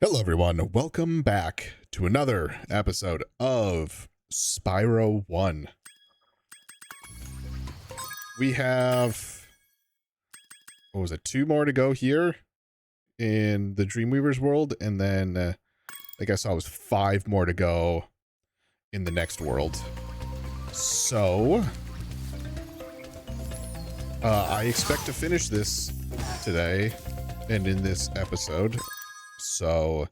Hello everyone, welcome back to another episode of Spyro 1. We have, what was it, 2 more to go here in the Dreamweaver's world, and then I think I saw it was 5 more to go in the next world. So, I expect to finish this today and in this episode. So,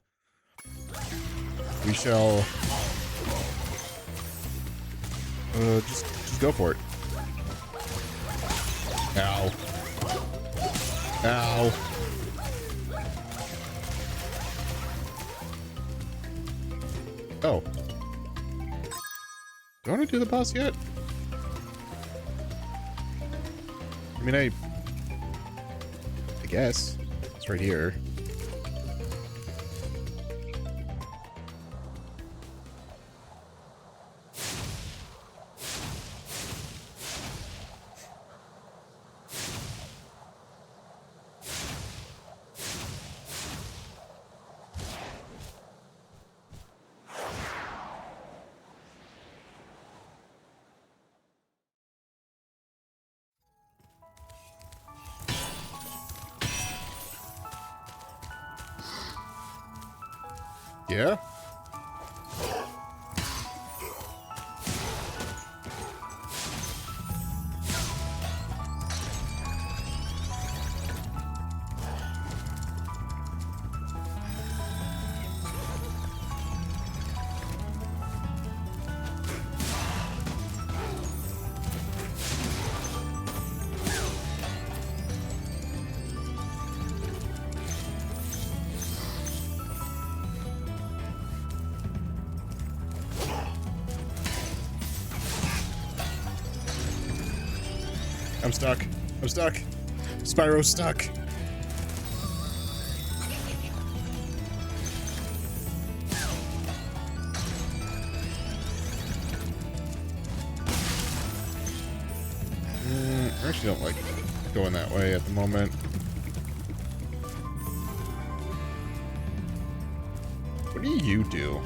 we shall just go for it. Ow. Ow. Oh. Do I want to do the boss yet? I mean, I guess. It's right here. Yeah? I'm stuck. I'm stuck. Spyro's stuck. I actually don't like going that way at the moment. What do you do?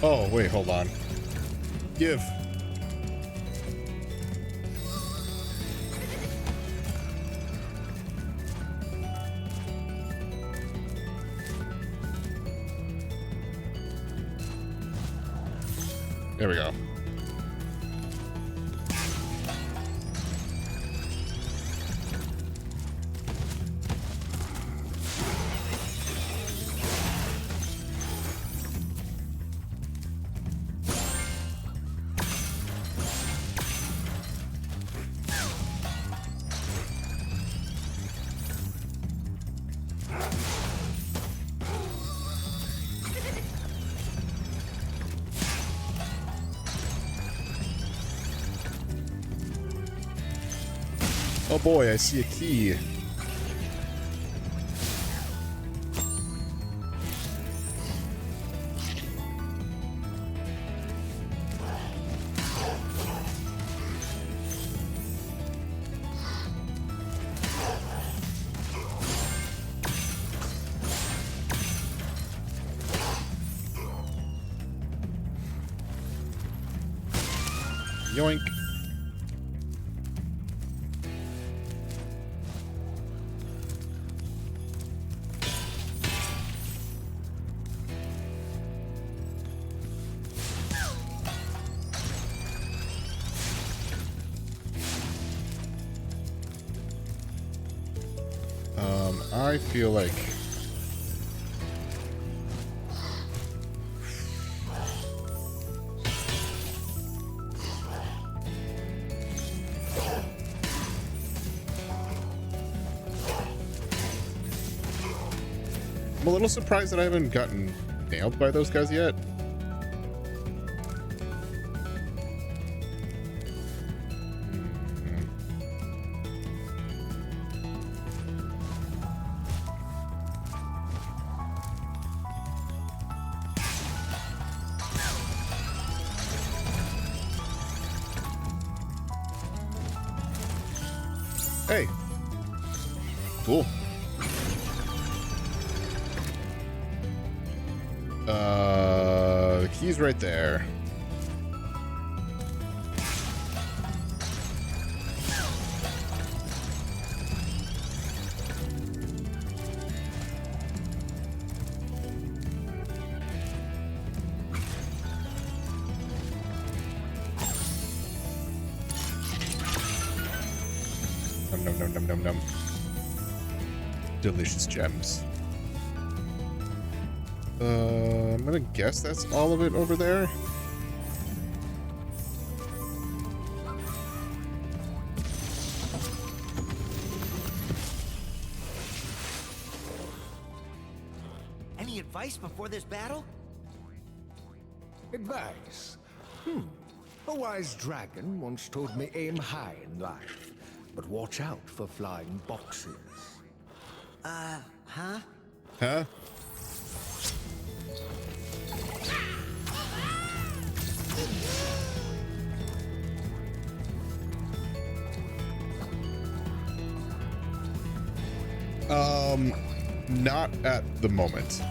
Oh, wait, hold on. Give. There we go. Oh boy, I see a key. Yoink. I feel like I'm a little surprised that I haven't gotten nailed by those guys yet. Hey. Cool. The key's right there. Num num num num num. Delicious gems. I'm gonna guess that's all of it over there. Any advice before this battle? Advice? A wise dragon once told me aim high in life, but watch out for flying boxes. Huh? Huh? Not at the moment.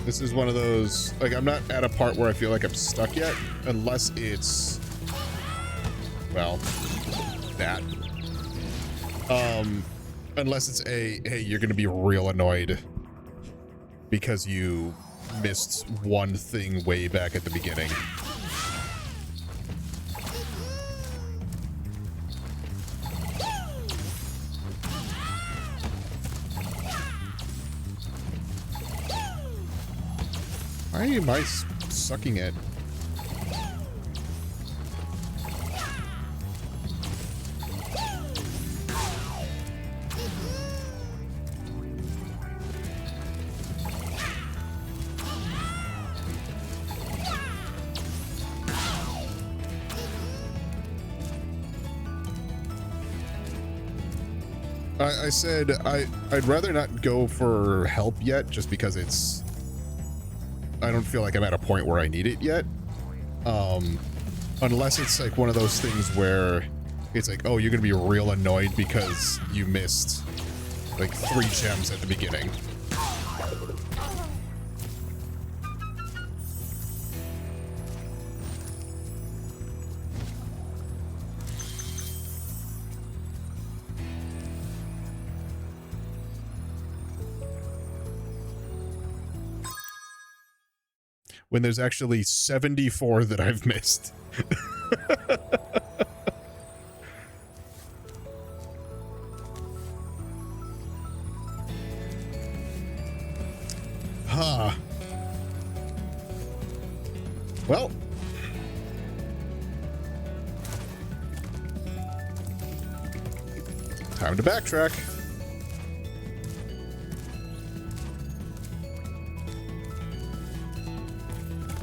This is one of those, like, I'm not at a part where I feel like I'm stuck yet, unless it's, well, that. Unless it's a, hey, you're gonna be real annoyed because you missed one thing way back at the beginning. Why am I sucking it? I said I'd rather not go for help yet, just because it's, I don't feel like I'm at a point where I need it yet. Unless it's like one of those things where it's like, oh, you're gonna be real annoyed because you missed like 3 gems at the beginning. When there's actually 74 that I've missed. Huh. Well. Time to backtrack.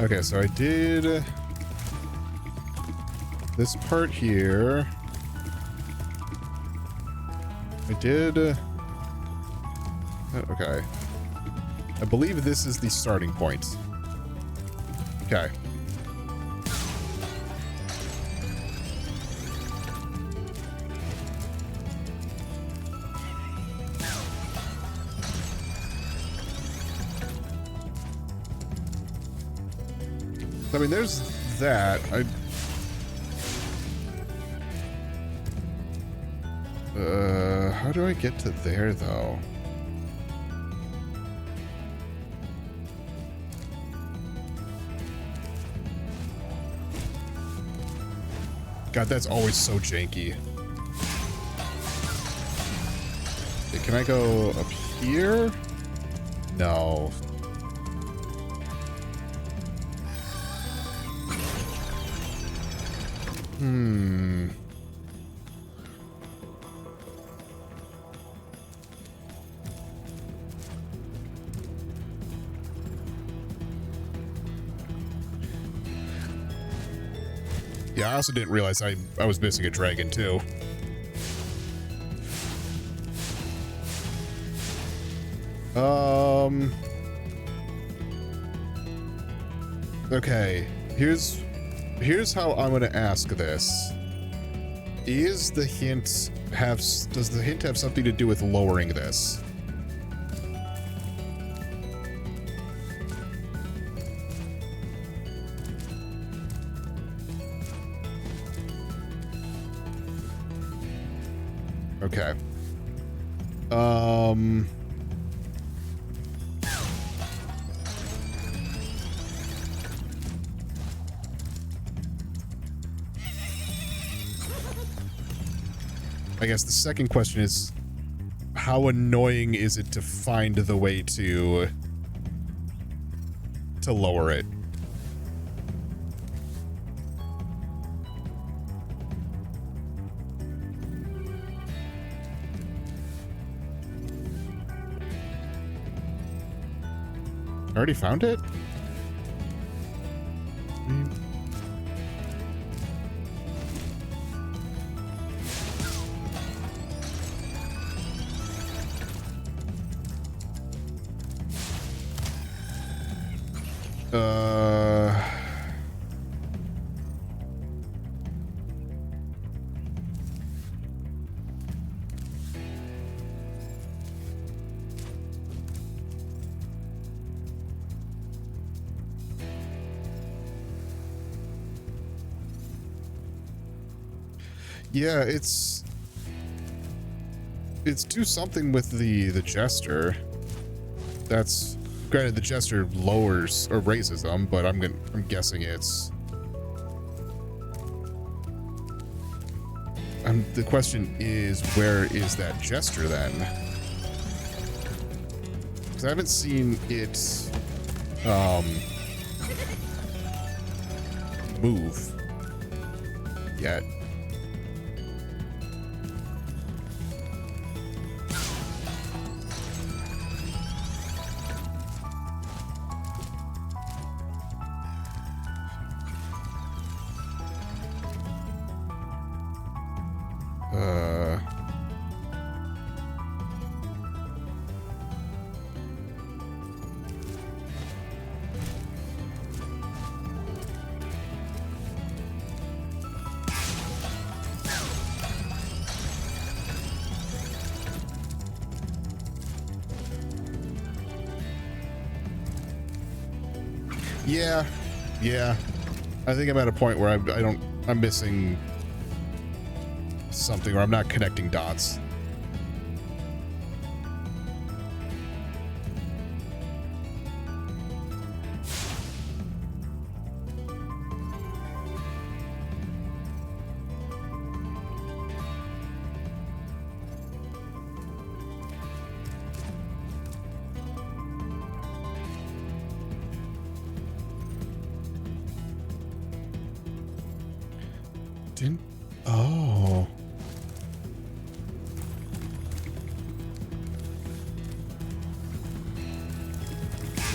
Okay, so I did this part here. I did... okay. I believe this is the starting point. Okay. I mean, there's that. How do I get to there, though? God, that's always so janky. Okay, can I go up here? No. Hmm. Yeah, I also didn't realize I was missing a dragon too. Okay, here's how I'm gonna ask this. Does the hint have something to do with lowering this? Okay. I guess the second question is, how annoying is it to find the way to lower it? Already found it? Yeah, it's do something with the jester. That's granted, the jester lowers or raises them, but I'm guessing it's the question is, where is that jester then? Because I haven't seen it move yet. Yeah. I think I'm at a point where I'm missing something, or I'm not connecting dots. Oh.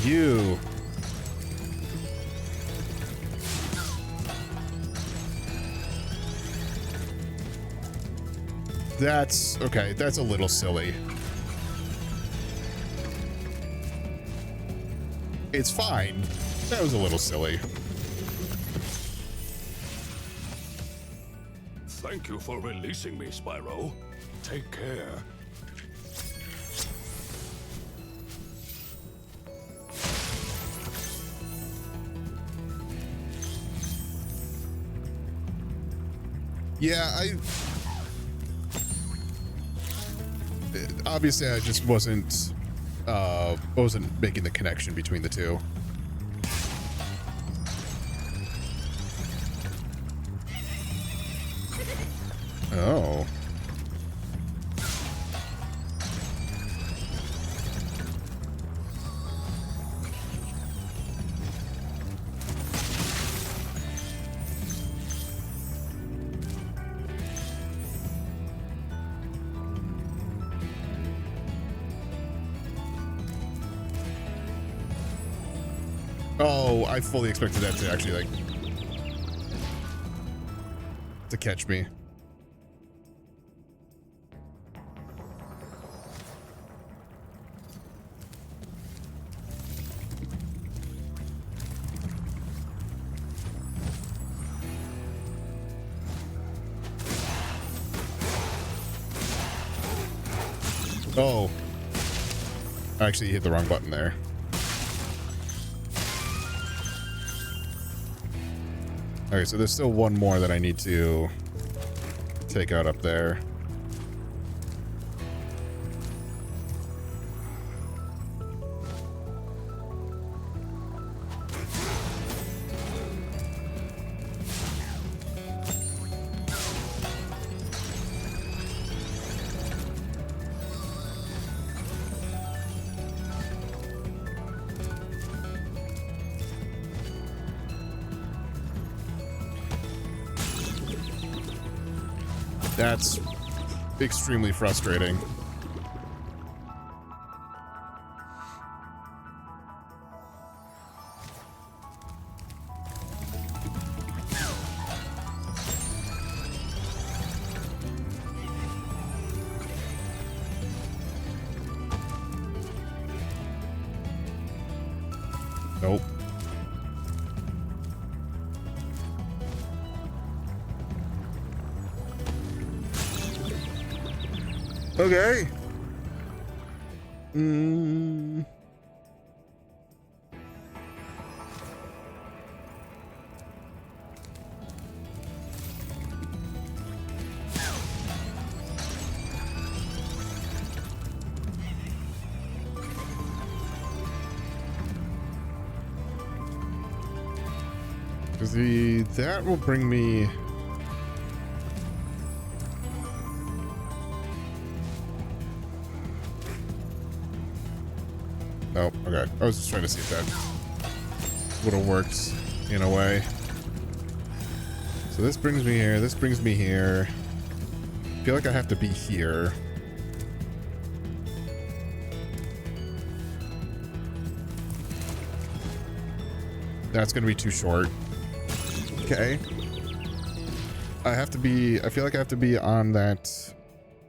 You. That's okay. That's a little silly. It's fine. That was a little silly. Thank you for releasing me, Spyro. Take care. Yeah, obviously I just wasn't making the connection between the two. Oh. Oh, I fully expected that to actually, like... to catch me. Oh. I actually hit the wrong button there. Okay, so there's still one more that I need to take out up there. That's extremely frustrating. Nope. Okay. That will bring me... Oh, okay. I was just trying to see if that would have worked in a way. So this brings me here. This brings me here. I feel like I have to be here. That's going to be too short. Okay. I have to be... I feel like I have to be on that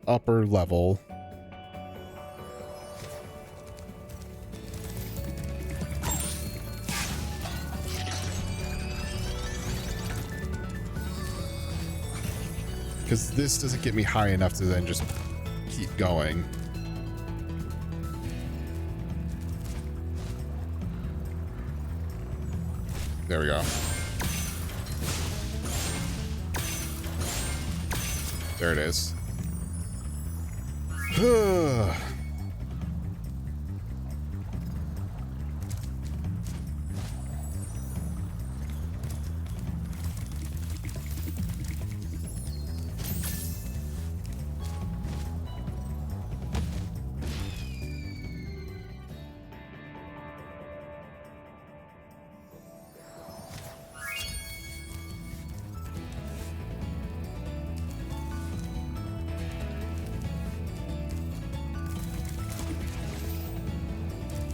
upper level. Because this doesn't get me high enough to then just keep going. There we go. There it is.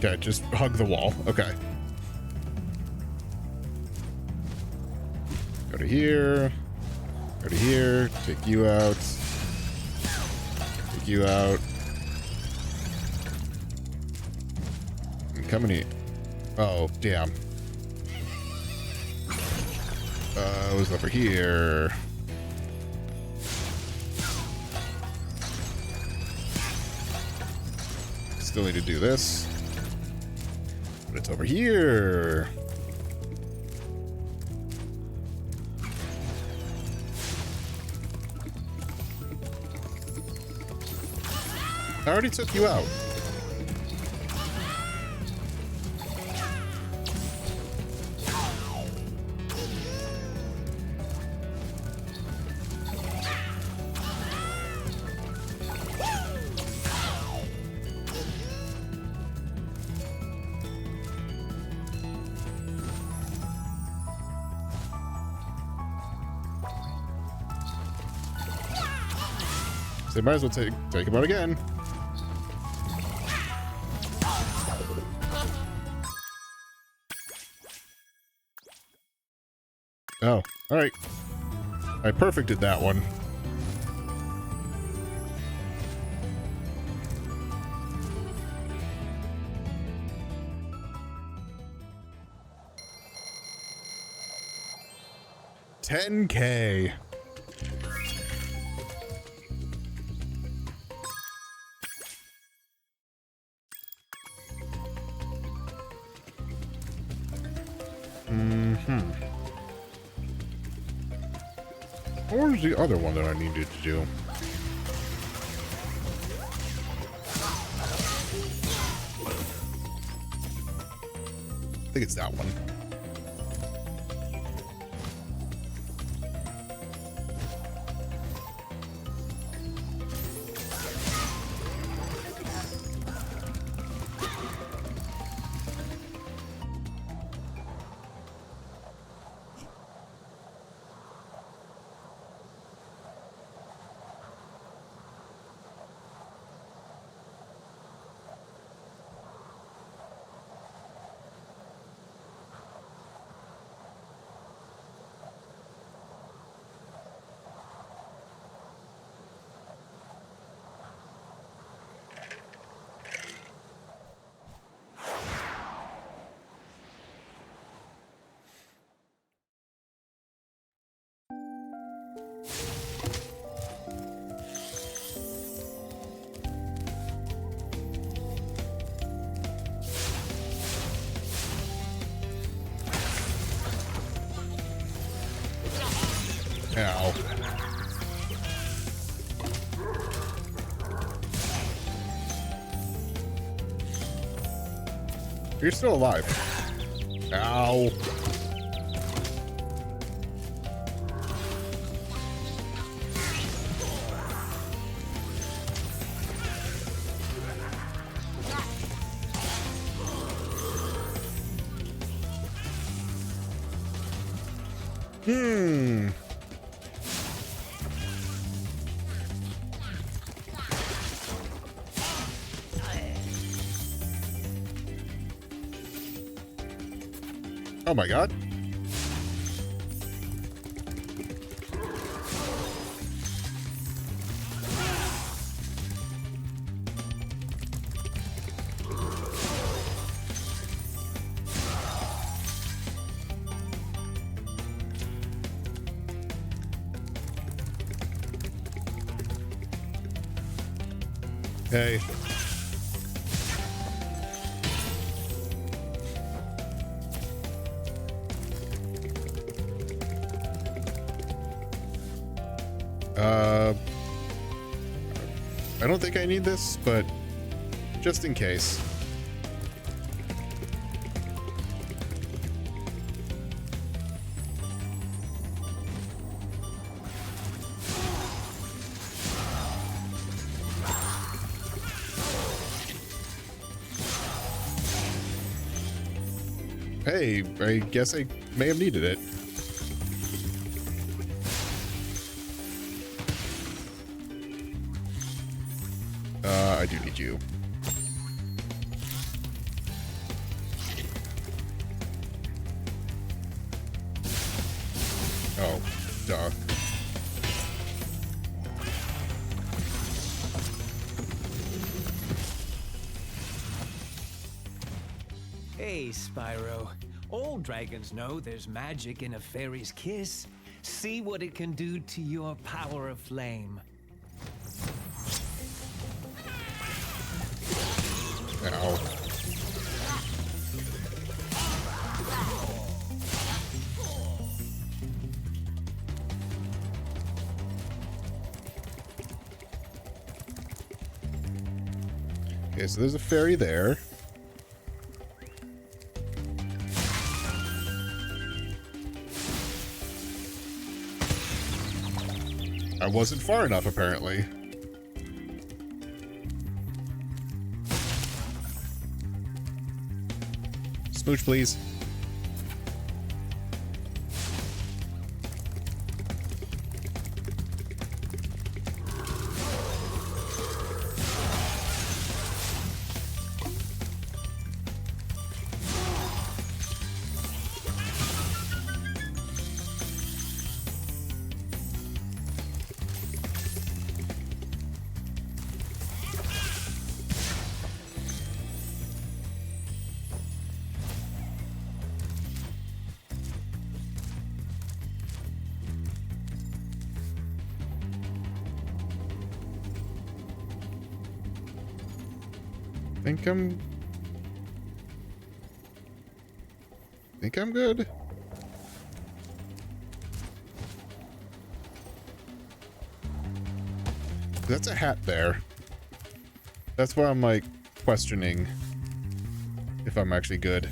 Okay, just hug the wall. Okay. Go to here. Go to here. Take you out. Take you out. I'm coming here. Oh, damn. It was over here. Still need to do this. But it's over here. I already took you out. So they might as well take him out again. Oh, all right. I perfected that one. $10K. What was the other one that I needed to do? I think it's that one. Ow. You're still alive. Ow. Oh my god. Hey. I don't think I need this, but just in case. Hey, I guess I may have needed it. I do need you. Oh, duh. Hey, Spyro. All dragons know there's magic in a fairy's kiss. See what it can do to your power of flame. Ow. Okay, so there's a fairy there. I wasn't far enough, apparently. Smooch, please. Think I'm good. That's a hat there. That's why I'm like questioning if I'm actually good.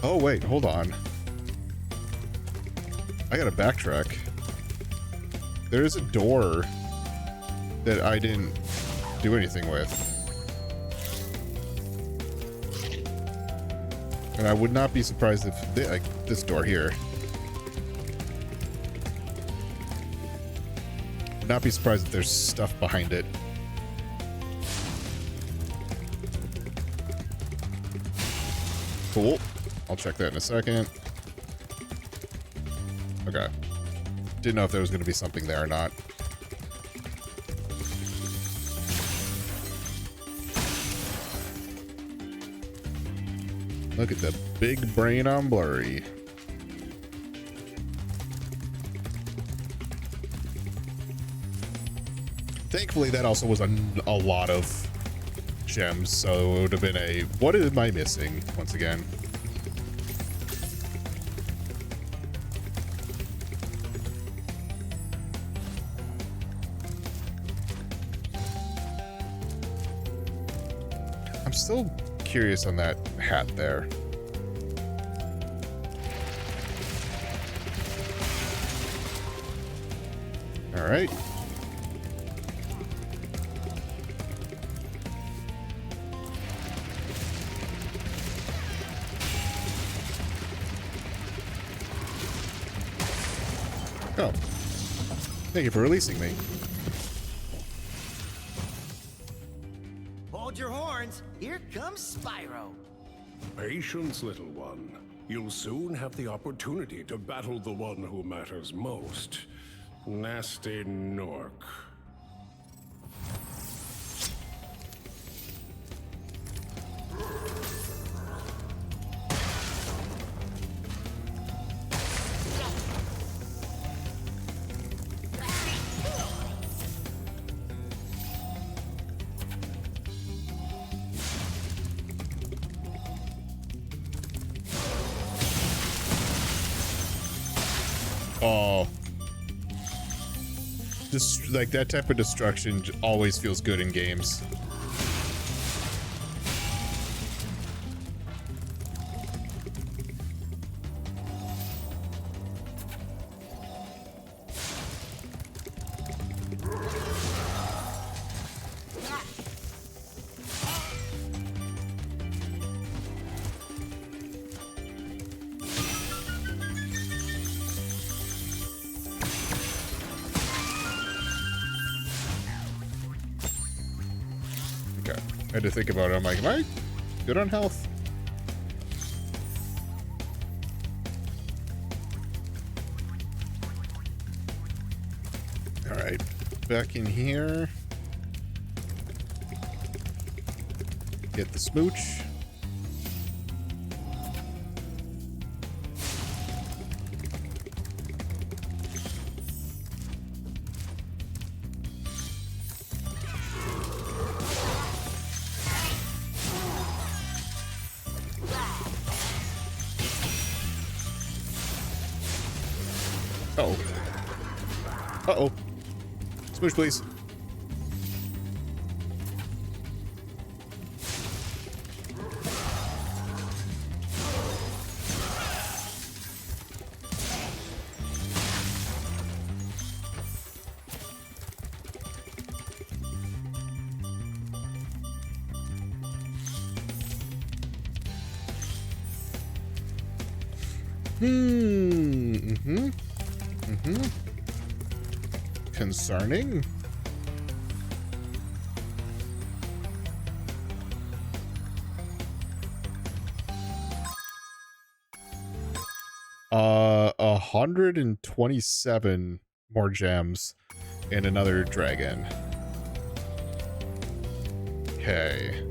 Oh wait, hold on. I gotta backtrack. There's a door that I didn't do anything with. And I would not be surprised if, like, this door here. Would not be surprised if there's stuff behind it. Cool. I'll check that in a second. Okay. Didn't know if there was going to be something there or not. Look at the big brain on Blurry. Thankfully, that also was a lot of gems, so it would have been a, what am I missing, once again? I'm still curious on that hat there. All right. Oh. Thank you for releasing me. Hold your horns. Here comes Spyro. Patience, little one. You'll soon have the opportunity to battle the one who matters most. Nasty Norc. Oh. Just like that type of destruction always feels good in games. I had to think about it. I'm like, am I good on health? All right, back in here. Get the smooch. Uh-oh. Uh-oh. Smooch, please. Concerning. Uh, 127 more gems and another dragon. Okay.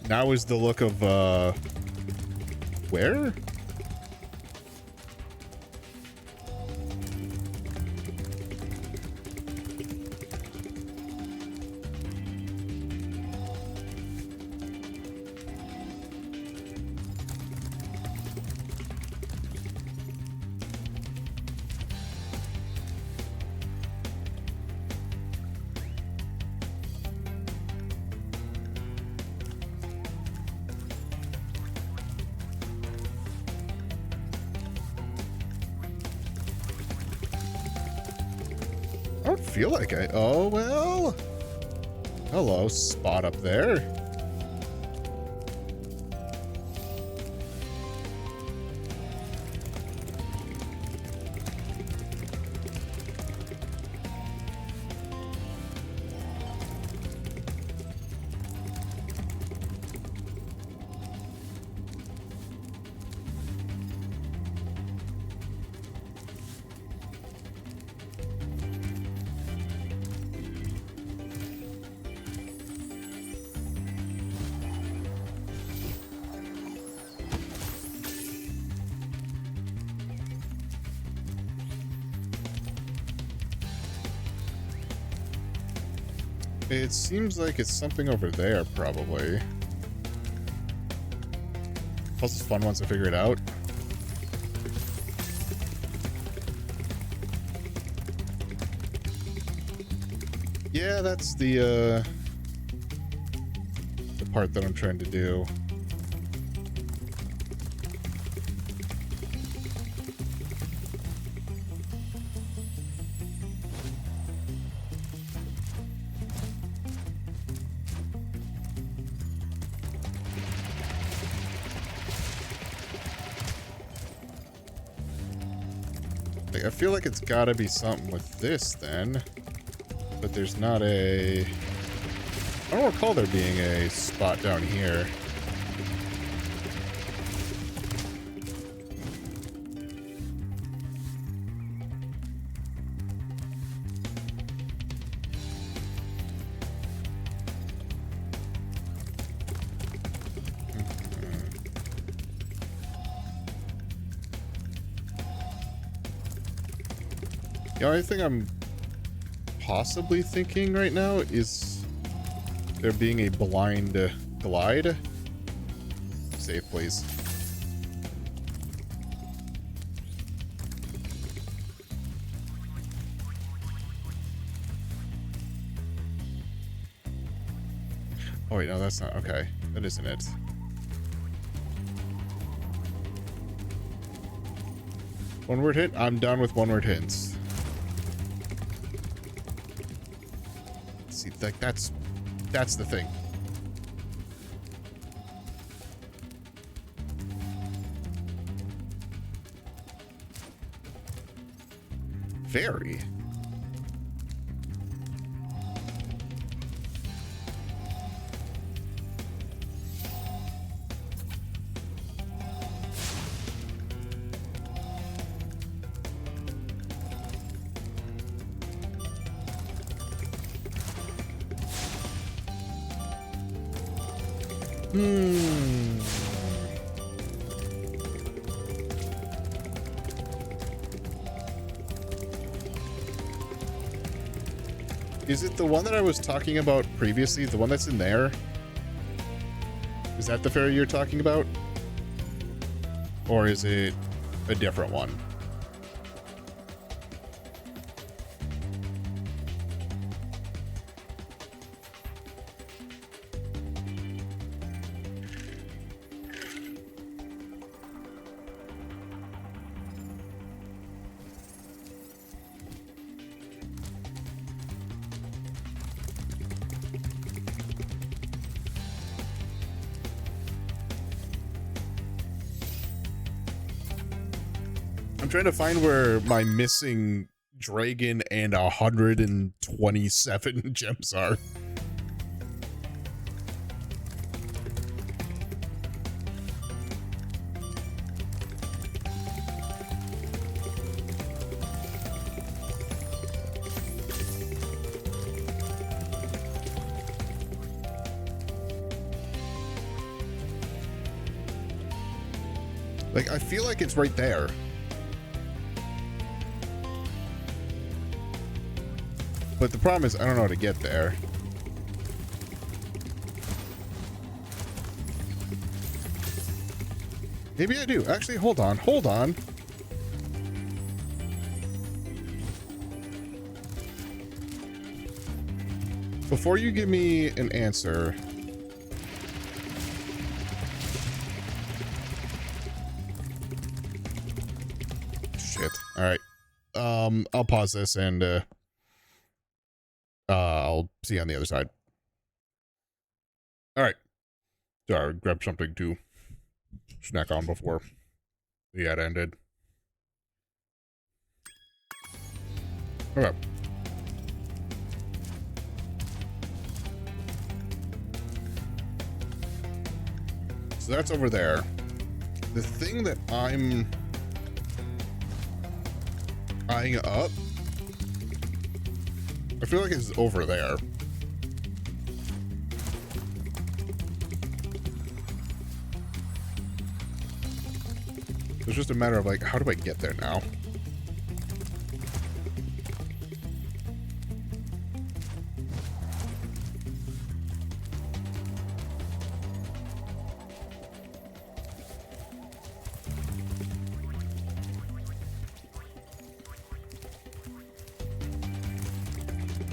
Now is the look of, where? I don't feel like I... Oh, well. Hello, spot up there. It seems like it's something over there, probably. Plus, it's fun once I figure it out. Yeah, that's the part that I'm trying to do. I feel like it's gotta be something with this then, but there's not a... I don't recall there being a spot down here. The only thing I'm possibly thinking right now is there being a blind glide. Save, please. Oh wait, no, that's not... Okay, that isn't it. One word hint? I'm done with one word hints. See, like that's the thing. Very. Is it the one that I was talking about previously? The one that's in there? Is that the fairy you're talking about? Or is it a different one? I'm trying to find where my missing dragon and 127 gems are. Like, I feel like it's right there. But the problem is I don't know how to get there. Maybe I do. Actually, hold on. Hold on. Before you give me an answer... Shit. Alright. I'll pause this and, I'll see you on the other side. Alright. Sorry, grab something to snack on before the ad ended. Okay. So that's over there. The thing that I'm eyeing up, I feel like it's over there. It's just a matter of like, how do I get there now?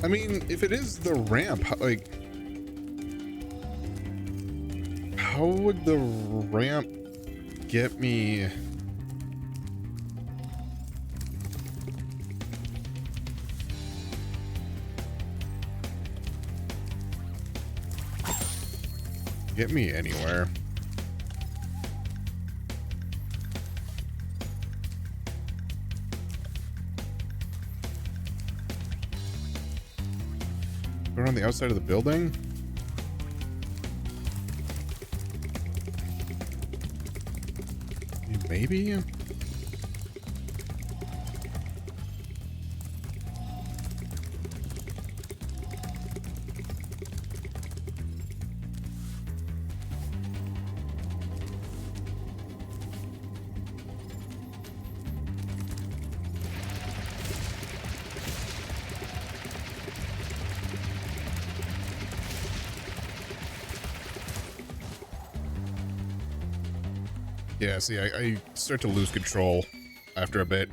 I mean, if it is the ramp, like, how would the ramp get me? Get me anywhere? Around the outside of the building? Maybe? Yeah, see, I start to lose control after a bit.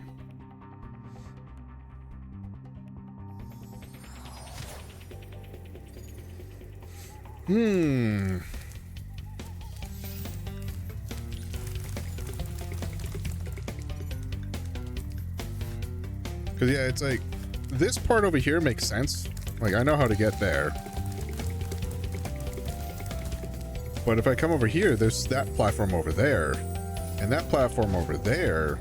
Because, yeah, it's like, this part over here makes sense. Like, I know how to get there. But if I come over here, there's that platform over there. And that platform over there,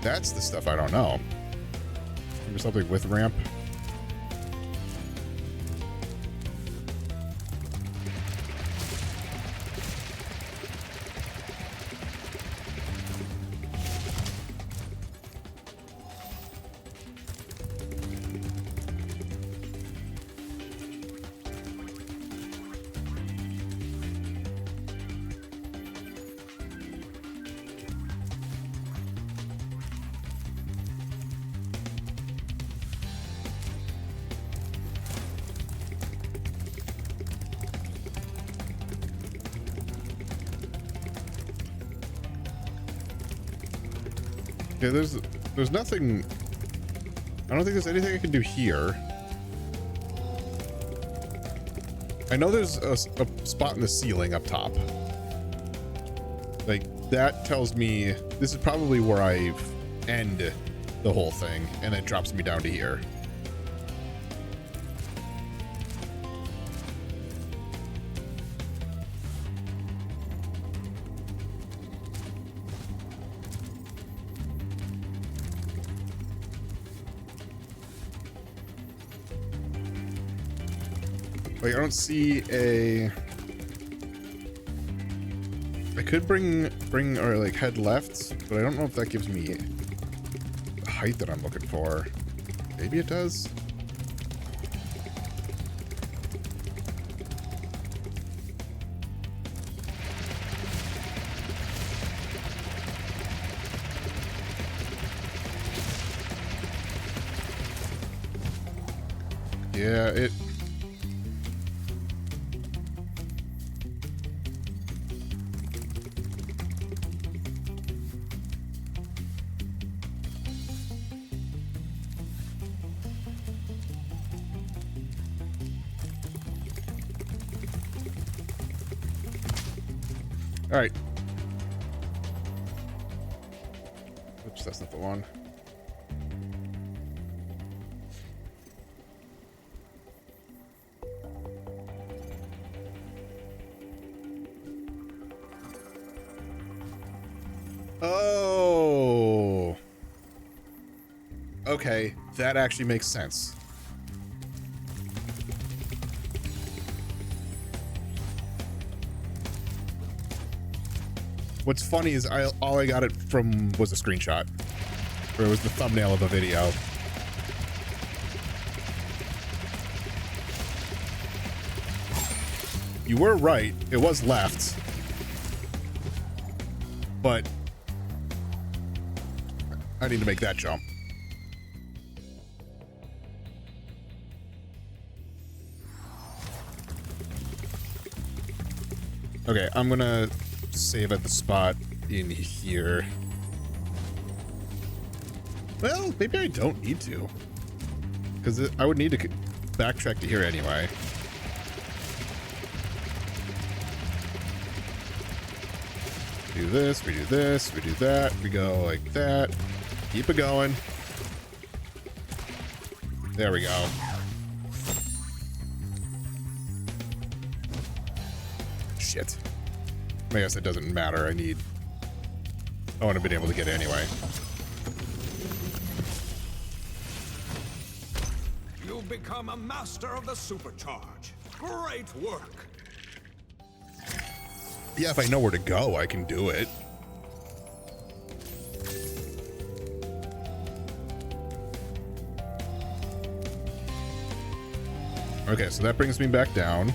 that's the stuff I don't know. Maybe something with ramp. Yeah, there's nothing. I don't think there's anything I can do here. I know there's a spot in the ceiling up top. Like, that tells me this is probably where I end the whole thing, and it drops me down to here. Like, I don't see a... I could bring or like head left, but I don't know if that gives me the height that I'm looking for. Maybe it does. Yeah, it... All right. Oops, that's not the one. Oh. Okay, that actually makes sense. What's funny is all I got it from was a screenshot. Or it was the thumbnail of a video. You were right. It was left. But I need to make that jump. Okay, I'm gonna save at the spot in here. Well, maybe I don't need to. Because I would need to backtrack to here anyway. Do this, we do this, we do that, we go like that. Keep it going. There we go. Shit. I guess it doesn't matter. I want to be able to get it anyway. You've become a master of the supercharge. Great work. Yeah, if I know where to go, I can do it. Okay, so that brings me back down.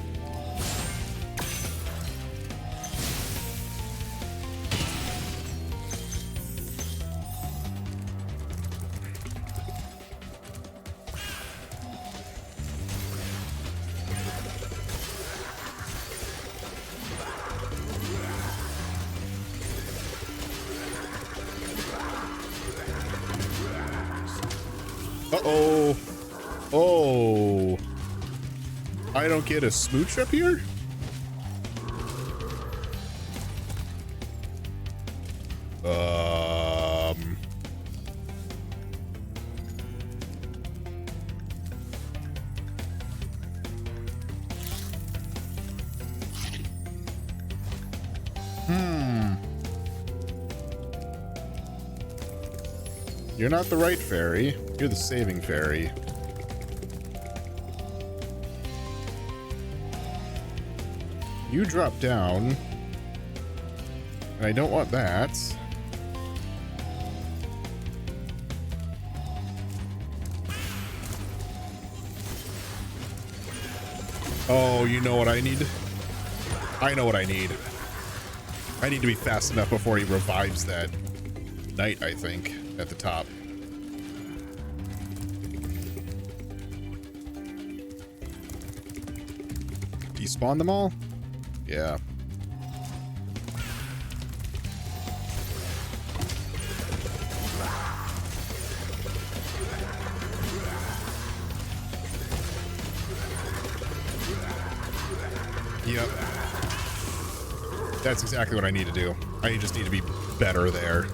Uh-oh. Oh. I don't get a smooch up here? You're not the right fairy. You're the saving fairy. You drop down. And I don't want that. Oh, you know what I need? I know what I need. I need to be fast enough before he revives that knight, I think, at the top. Despawn them all? Yeah. Yep. That's exactly what I need to do. I just need to be better there.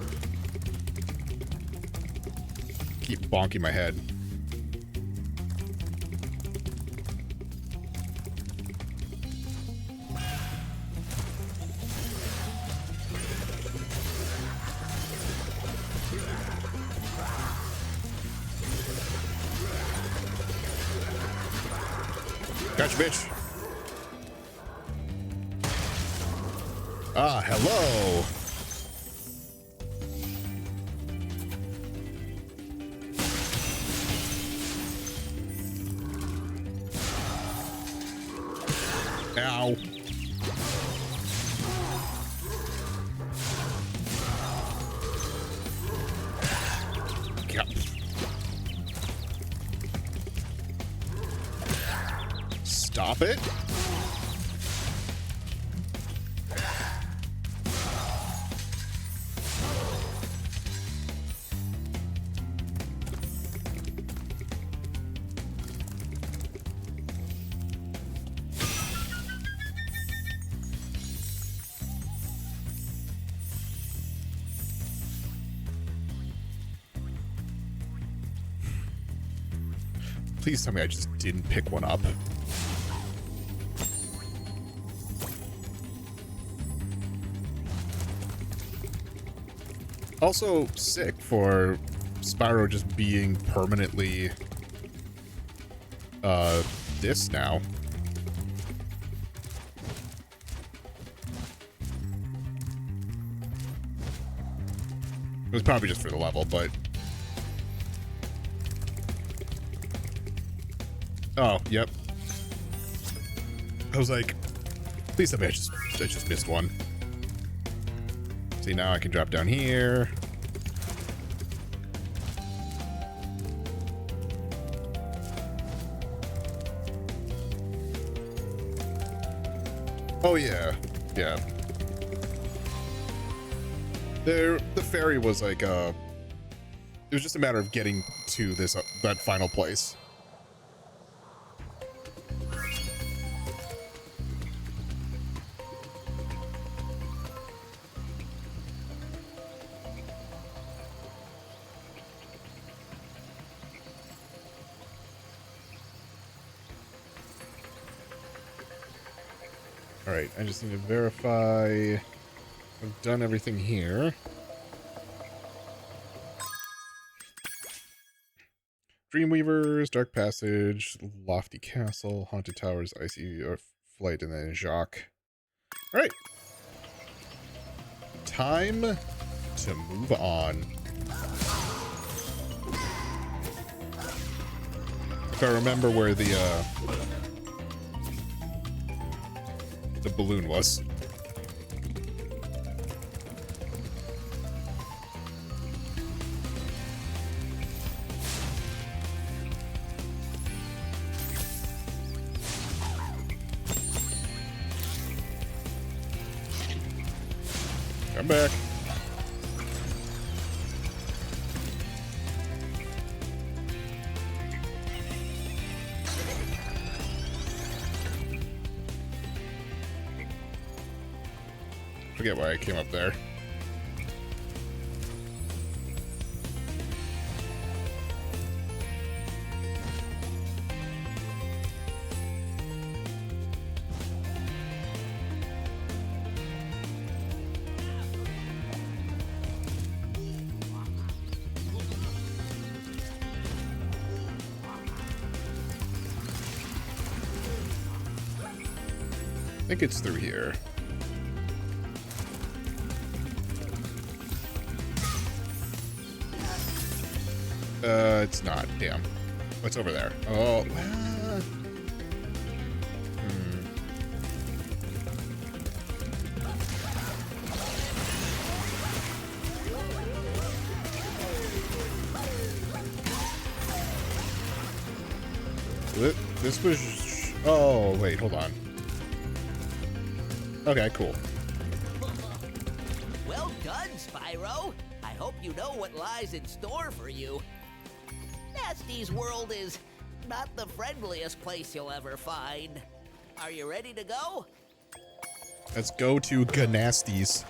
Keep bonking my head. Gotcha, bitch. Ah, hello. Ow. Yep. stop it? Please tell me I just didn't pick one up. Also sick for Spyro just being permanently this now. It was probably just for the level, but oh, yep. I was like, please tell me I just missed one. See, now I can drop down here. Oh yeah, yeah. The ferry was like it was just a matter of getting to this that final place. All right, I just need to verify I've done everything here. Dreamweavers, Dark Passage, Lofty Castle, Haunted Towers, Icy Flight, and then Jacques. All right. Time to move on. If I remember where the balloon was. Come back. Forget why I came up there. I think it's through here. It's not. Damn. What's over there? Oh, This was... Oh, wait, hold on. Okay, cool. Well done, Spyro. I hope you know what lies in store for you. Nasty's world is not the friendliest place you'll ever find. Are you ready to go? Let's go to Ganasty's.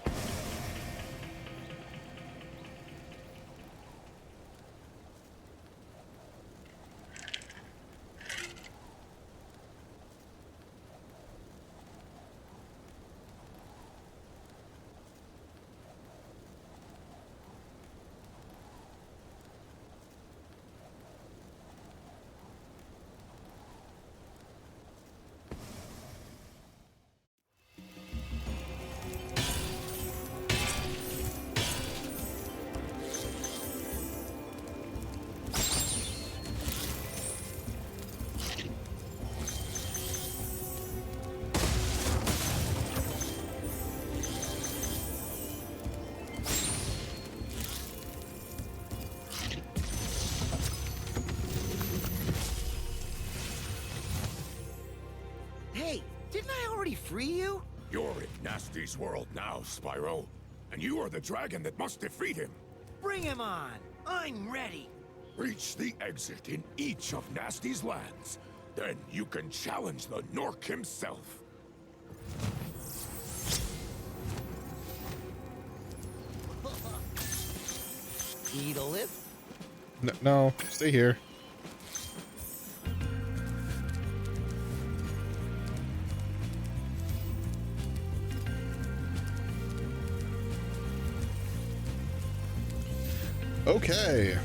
free you? You're in Nasty's world now, Spyro. And you are the dragon that must defeat him. Bring him on! I'm ready! Reach the exit in each of Nasty's lands. Then you can challenge the Norc himself. Need a lift? No, stay here. Okay.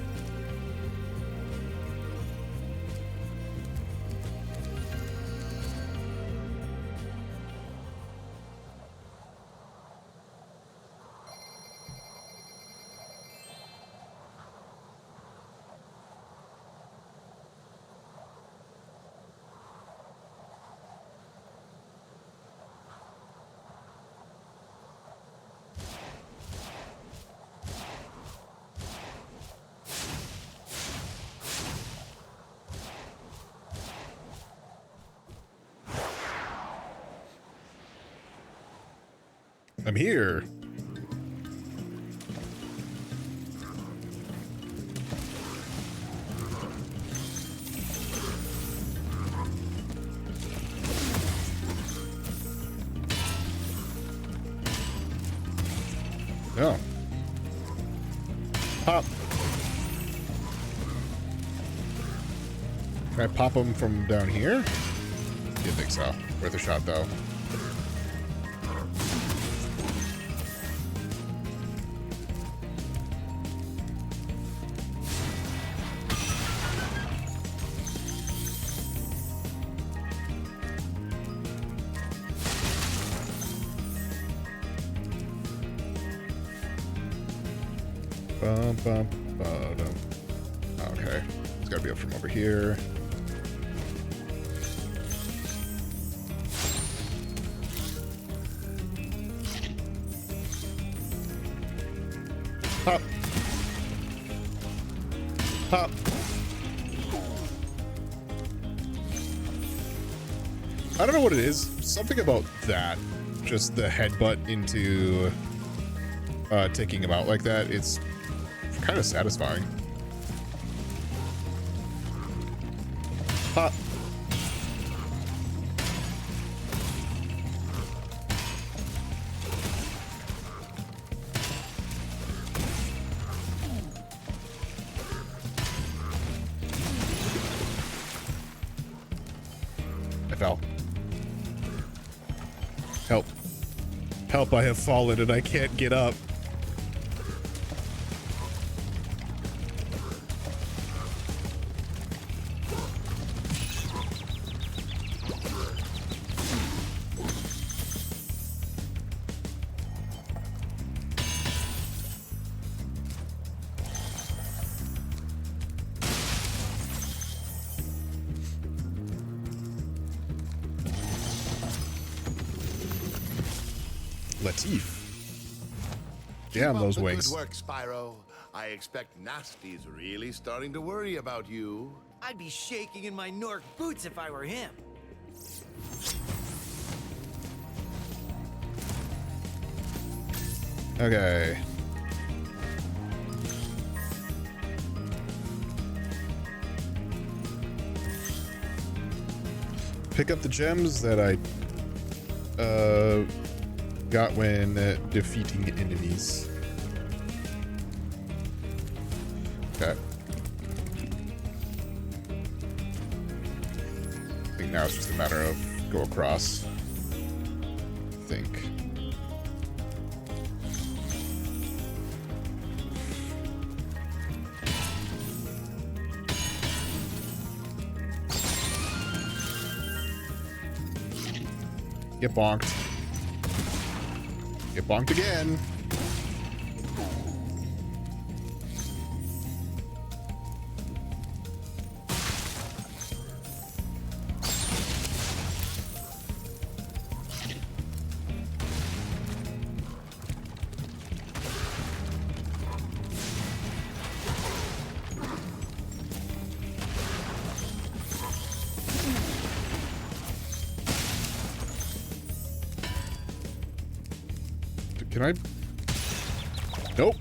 I'm here. Oh. Pop. Can I pop them from down here? Didn't think so. Worth a shot though. Okay, it's gotta be up from over here. Pop. Pop. I don't know what it is. Something about that. Just the headbutt into taking him out like that. It's kind of satisfying. Pop. I fell. Help. Help, I have fallen and I can't get up. Latif. Damn, Keep those up the wings. Good work, Spyro. I expect Nasty's really starting to worry about you. I'd be shaking in my norc boots if I were him. Okay. Pick up the gems that I got when defeating enemies. Okay. I think now it's just a matter of go across. I think. Get bonked. Get bonked again. Can I? Nope.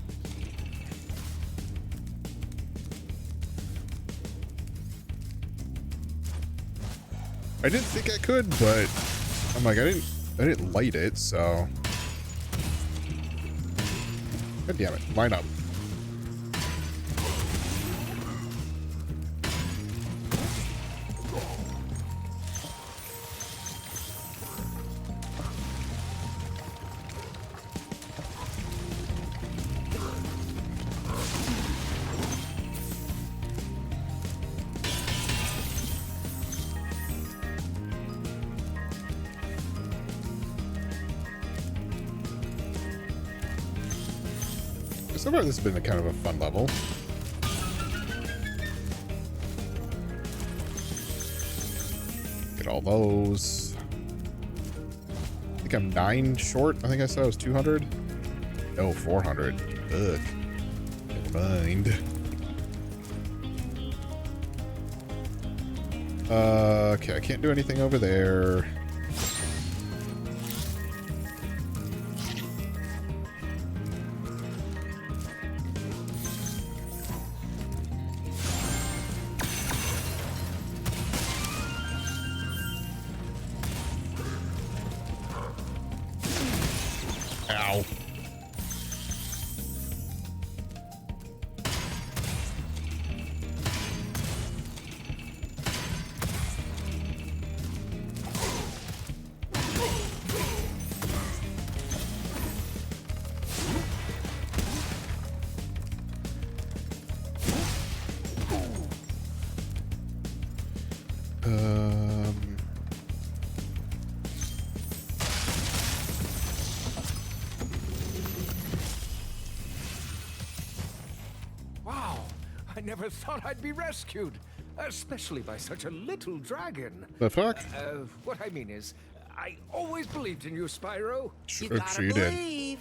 I didn't think I could, but I'm like, I didn't light it, so. God damn it, line up. So far, this has been a kind of a fun level. Get all those. I think I'm 9 short. I think I said I was 200. No, 400. Ugh. Never mind. Okay, I can't do anything over there. Ow. Wow, I never thought I'd be rescued, especially by such a little dragon. The fuck? What I mean is, I always believed in you, Spyro. You Sure, gotta you did. believe.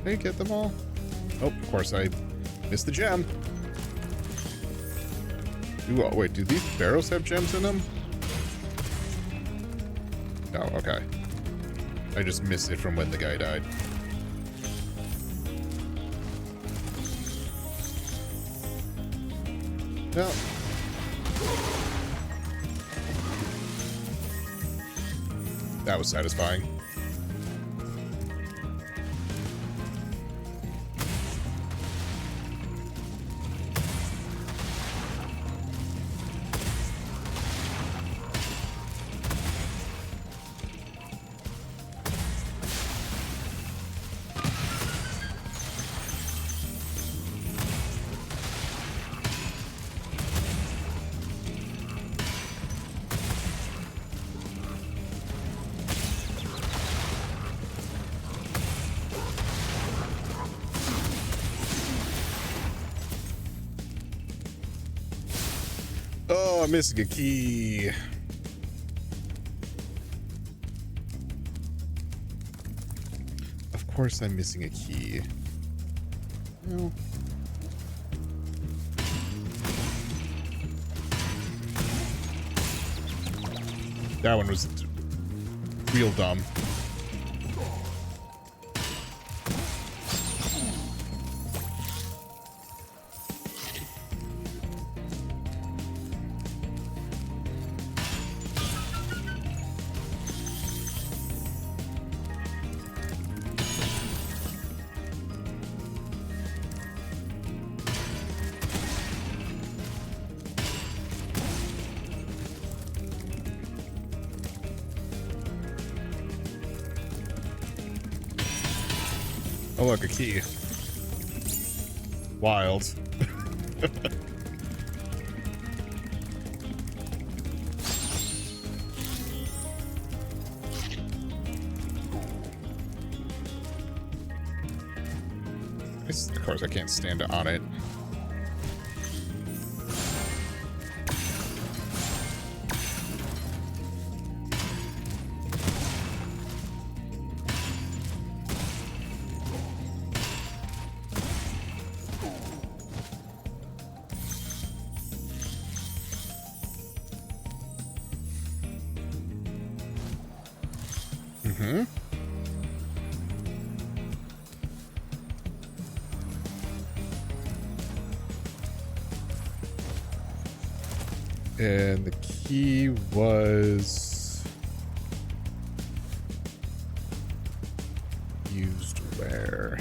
Did I get them all? Oh, of course I missed the gem. Ooh, oh, wait, do these barrels have gems in them? No, okay. I just missed it from when the guy died. No. That was satisfying. Oh, I'm missing a key. Of course I'm missing a key. No. That one was real dumb. Oh, look, a key. Wild. Of course, I can't stand on it. Mm-hmm. And the key was used where?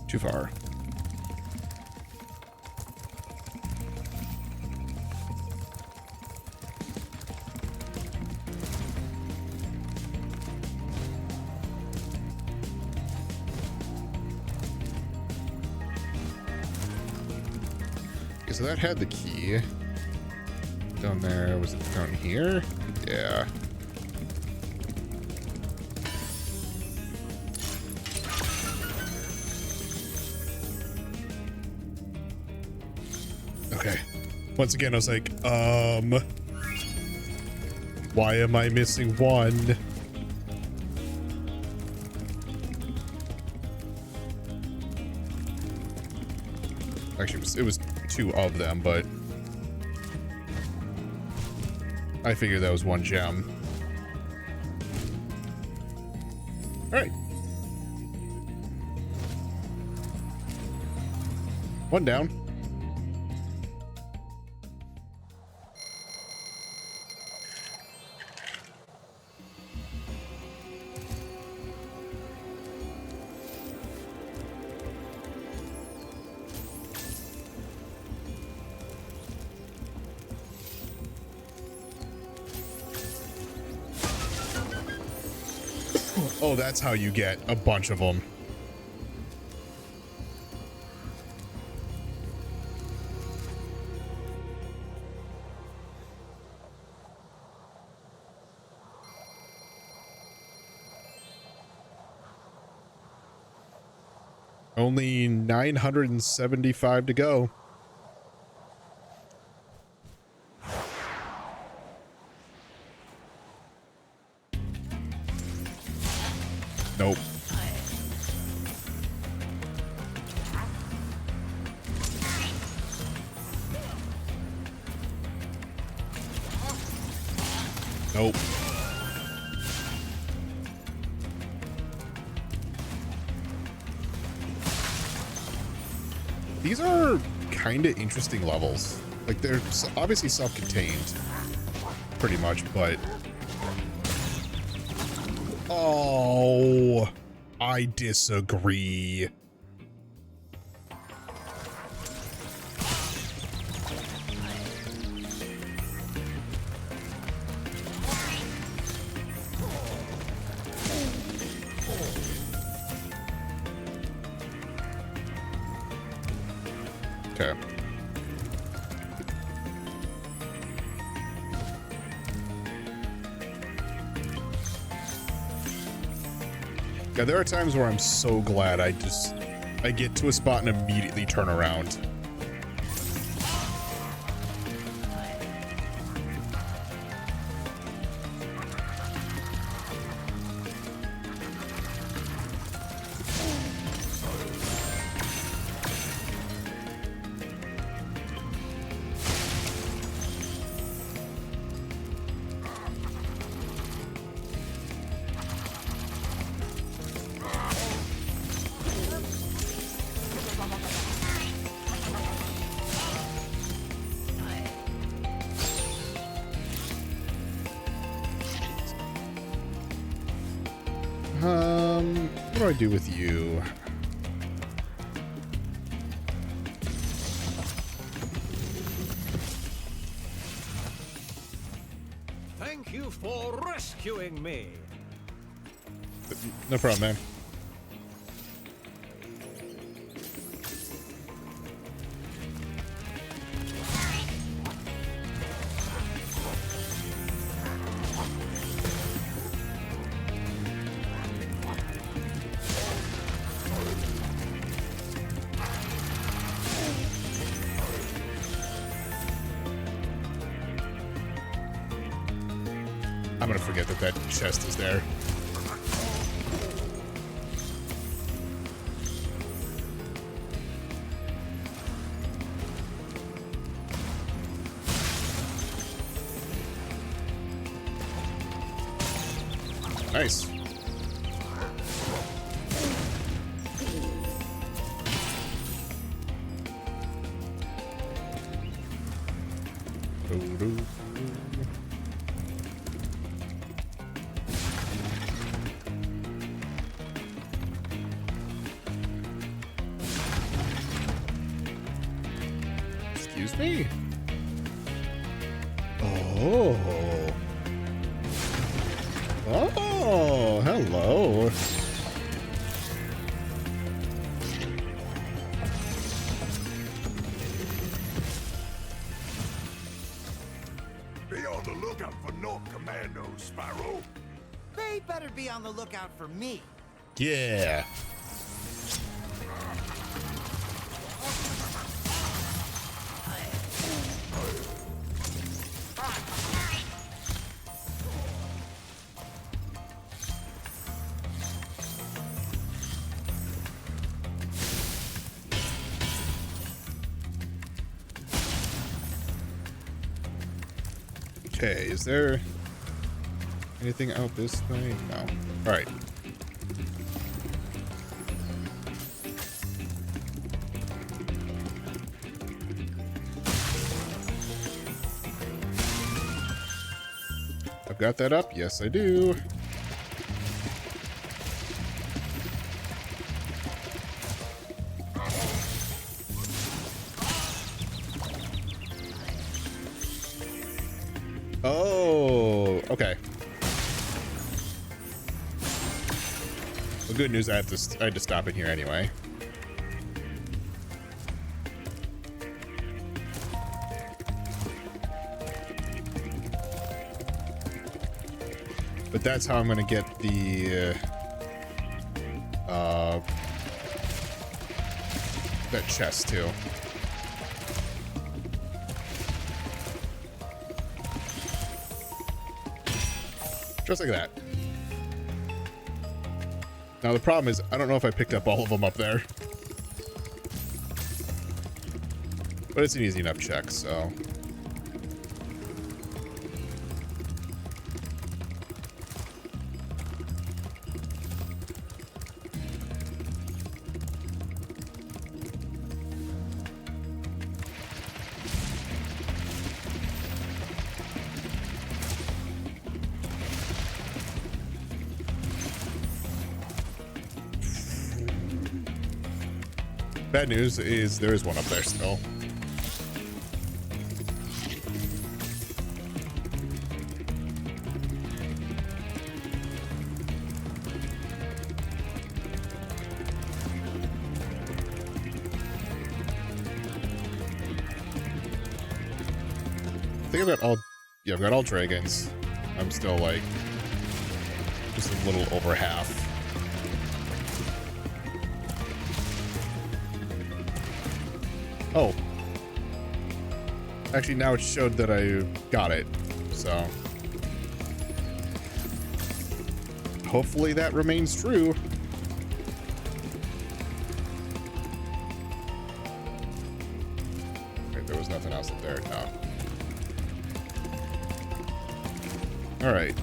Too far. Okay, so that had the key. Down there, was it down here? Yeah. Okay. Once again, I was like, why am I missing one? Actually, it was two of them, but I figured that was one gem. All right. One down. Oh, that's how you get a bunch of them. Only 975 to go. Nope. Nope. These are kind of interesting levels. Like, they're obviously self-contained, pretty much, but... Oh, I disagree. Okay. Yeah, there are times where I'm so glad I get to a spot and immediately turn around. What do I do with you? Thank you for rescuing me. No problem, man. I'm gonna forget that that chest is there. Nice. Excuse me? Oh. Oh, hello. Be on the lookout for Norc commandos, Spyro. They better be on the lookout for me. Yeah. Okay, is there anything out this way? No. All right. I've got that up. Yes, I do. Oh, okay. Well, good news. I had to stop in here anyway. But that's how I'm gonna get the that chest too. Just like that. Now the problem is, I don't know if I picked up all of them up there. But it's an easy enough check, so. Bad news is there is one up there still. I think I've got all, yeah, I've got all dragons. I'm still like just a little over half. Oh. Actually, now it showed that I got it, so. Hopefully that remains true. Wait, there was nothing else up there, no. Alright.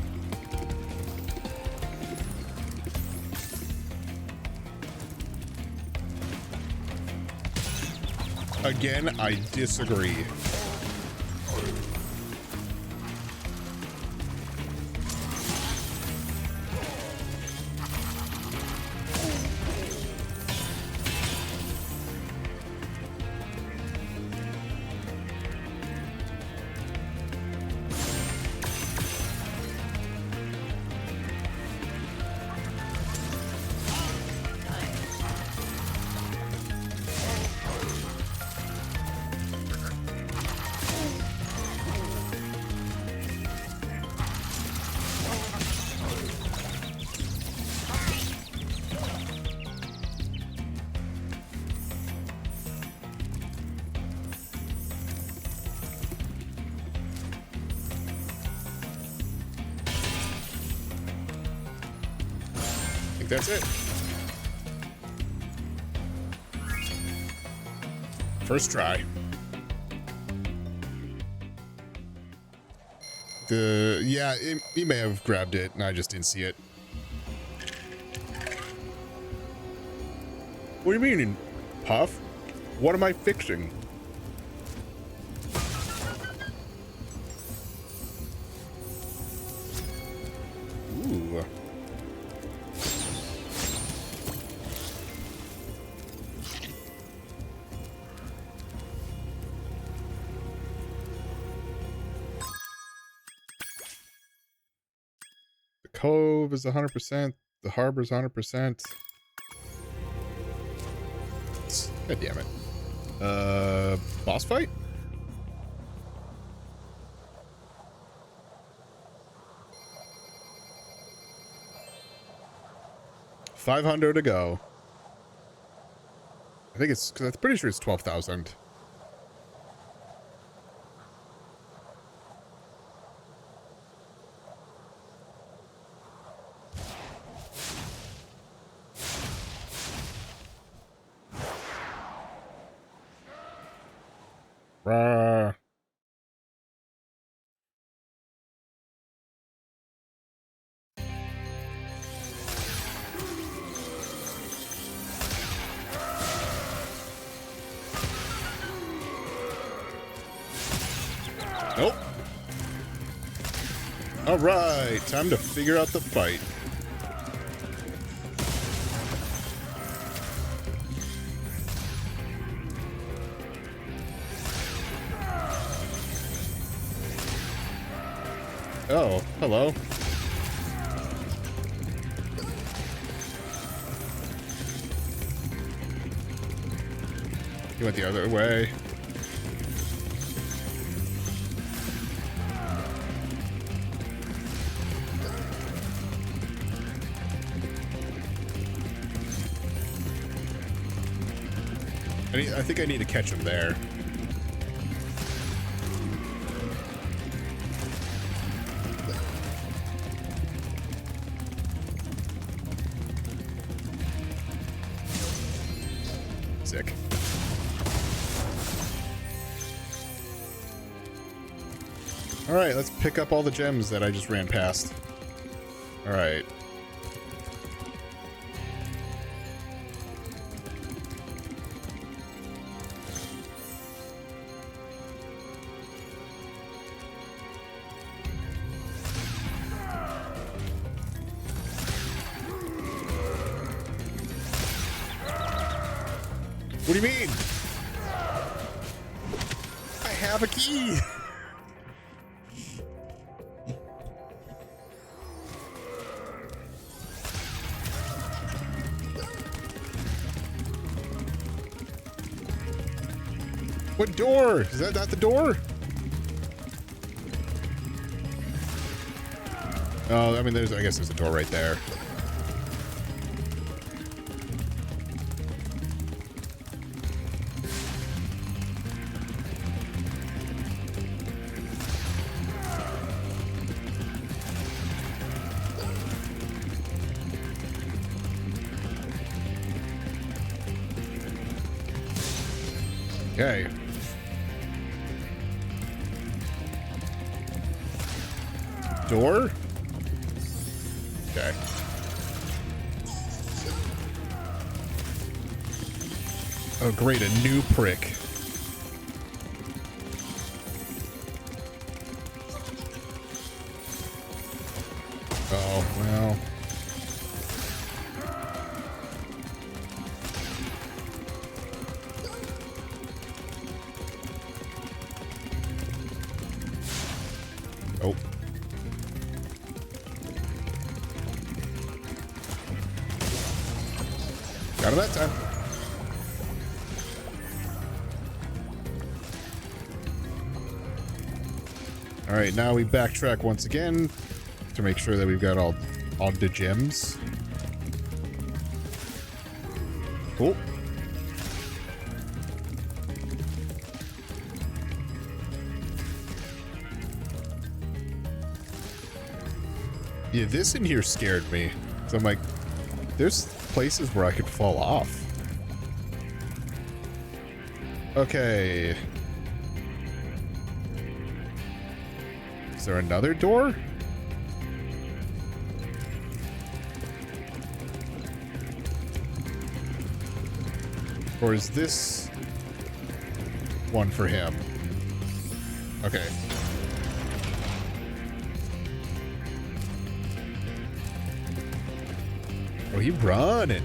Again, I disagree. that's it. First try. Yeah, he may have grabbed it and I just didn't see it. What do you mean, Puff? What am I fixing? Ooh. The cove is 100%. The harbor's 100%. God damn it. Boss fight? $500 to go. I think it's, because I'm pretty sure it's 12,000. Rah. Nope. All right, time to figure out the fight. Oh, hello. You went the other way. I think I need to catch him there. Sick. All right, let's pick up all the gems that I just ran past. All right. What do you mean? I have a key. What door? Is that not the door? Oh, I mean, I guess there's a door right there. Okay. Door? Okay. Oh, great, a new prick. Oh, well. Oh. Got him that time. All right, now we backtrack once again to make sure that we've got all the gems. Cool. Yeah, this in here scared me. So I'm like, There's places where I could fall off. Okay. Is there another door? Or is this one for him? Okay. Oh, he running.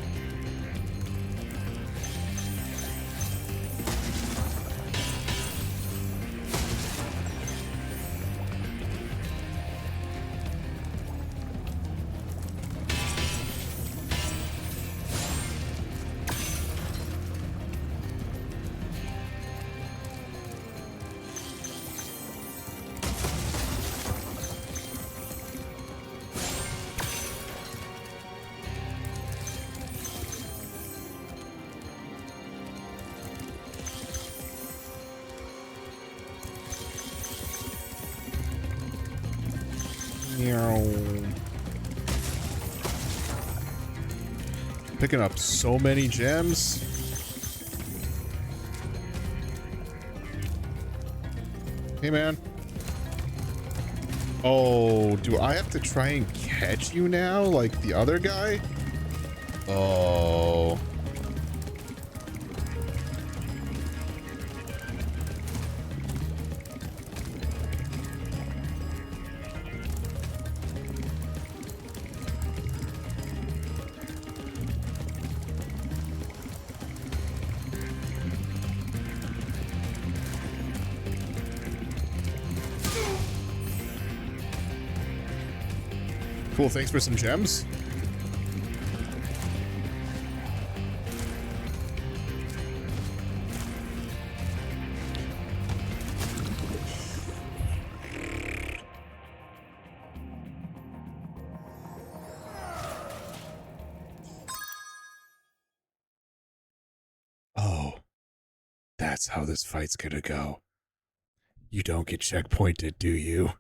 Picking up so many gems. Hey, man. Oh, do I have to try and catch you now like the other guy? Oh. Cool, thanks for some gems. Oh, that's how this fight's gonna go. You don't get checkpointed, do you?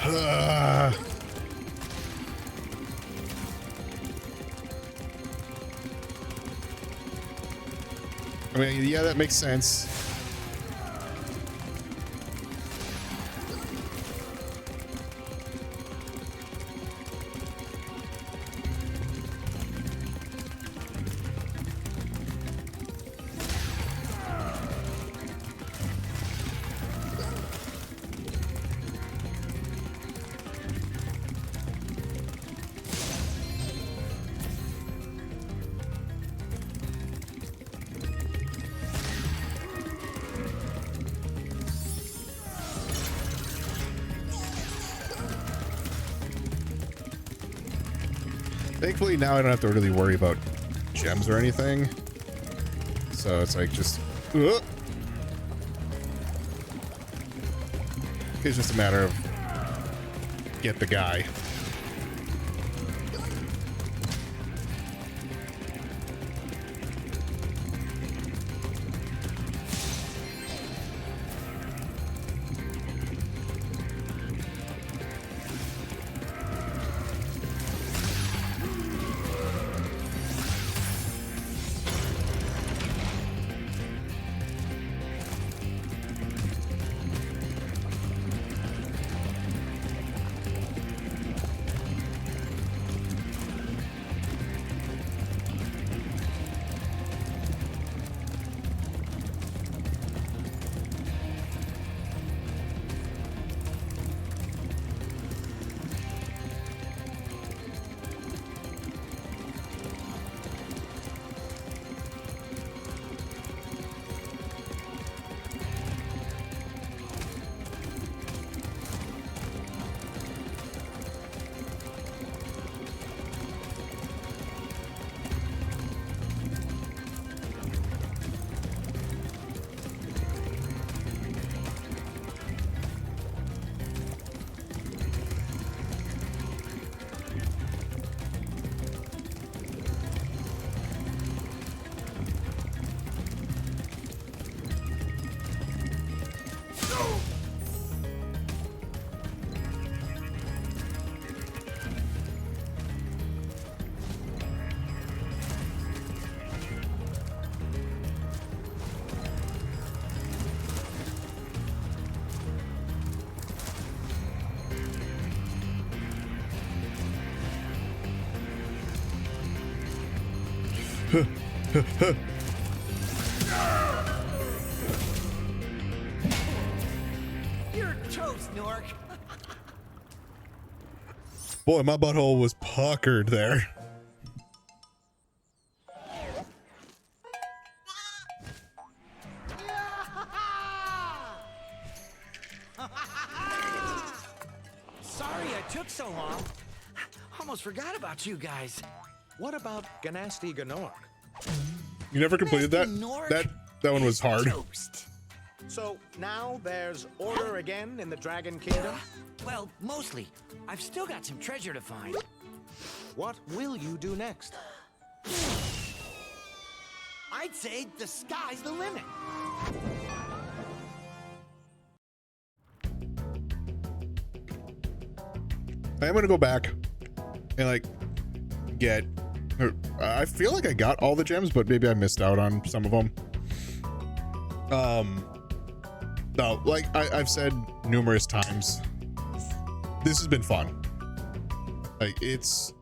I mean, yeah, that makes sense. Thankfully, now I don't have to really worry about gems or anything. So it's like just... It's just a matter of... Get the guy. You're toast, Norc. Boy, my butthole was puckered there. Sorry I took so long. Almost forgot about you guys. What about Ganasty Ganork? You never completed that? Norc That one was hard. Toast. So now there's order again in the Dragon Kingdom? Well, mostly. I've still got some treasure to find. What will you do next? I'd say the sky's the limit. I am gonna go back and like get. I feel like I got all the gems, but maybe I missed out on some of them. No, like I've said numerous times, this has been fun. Like it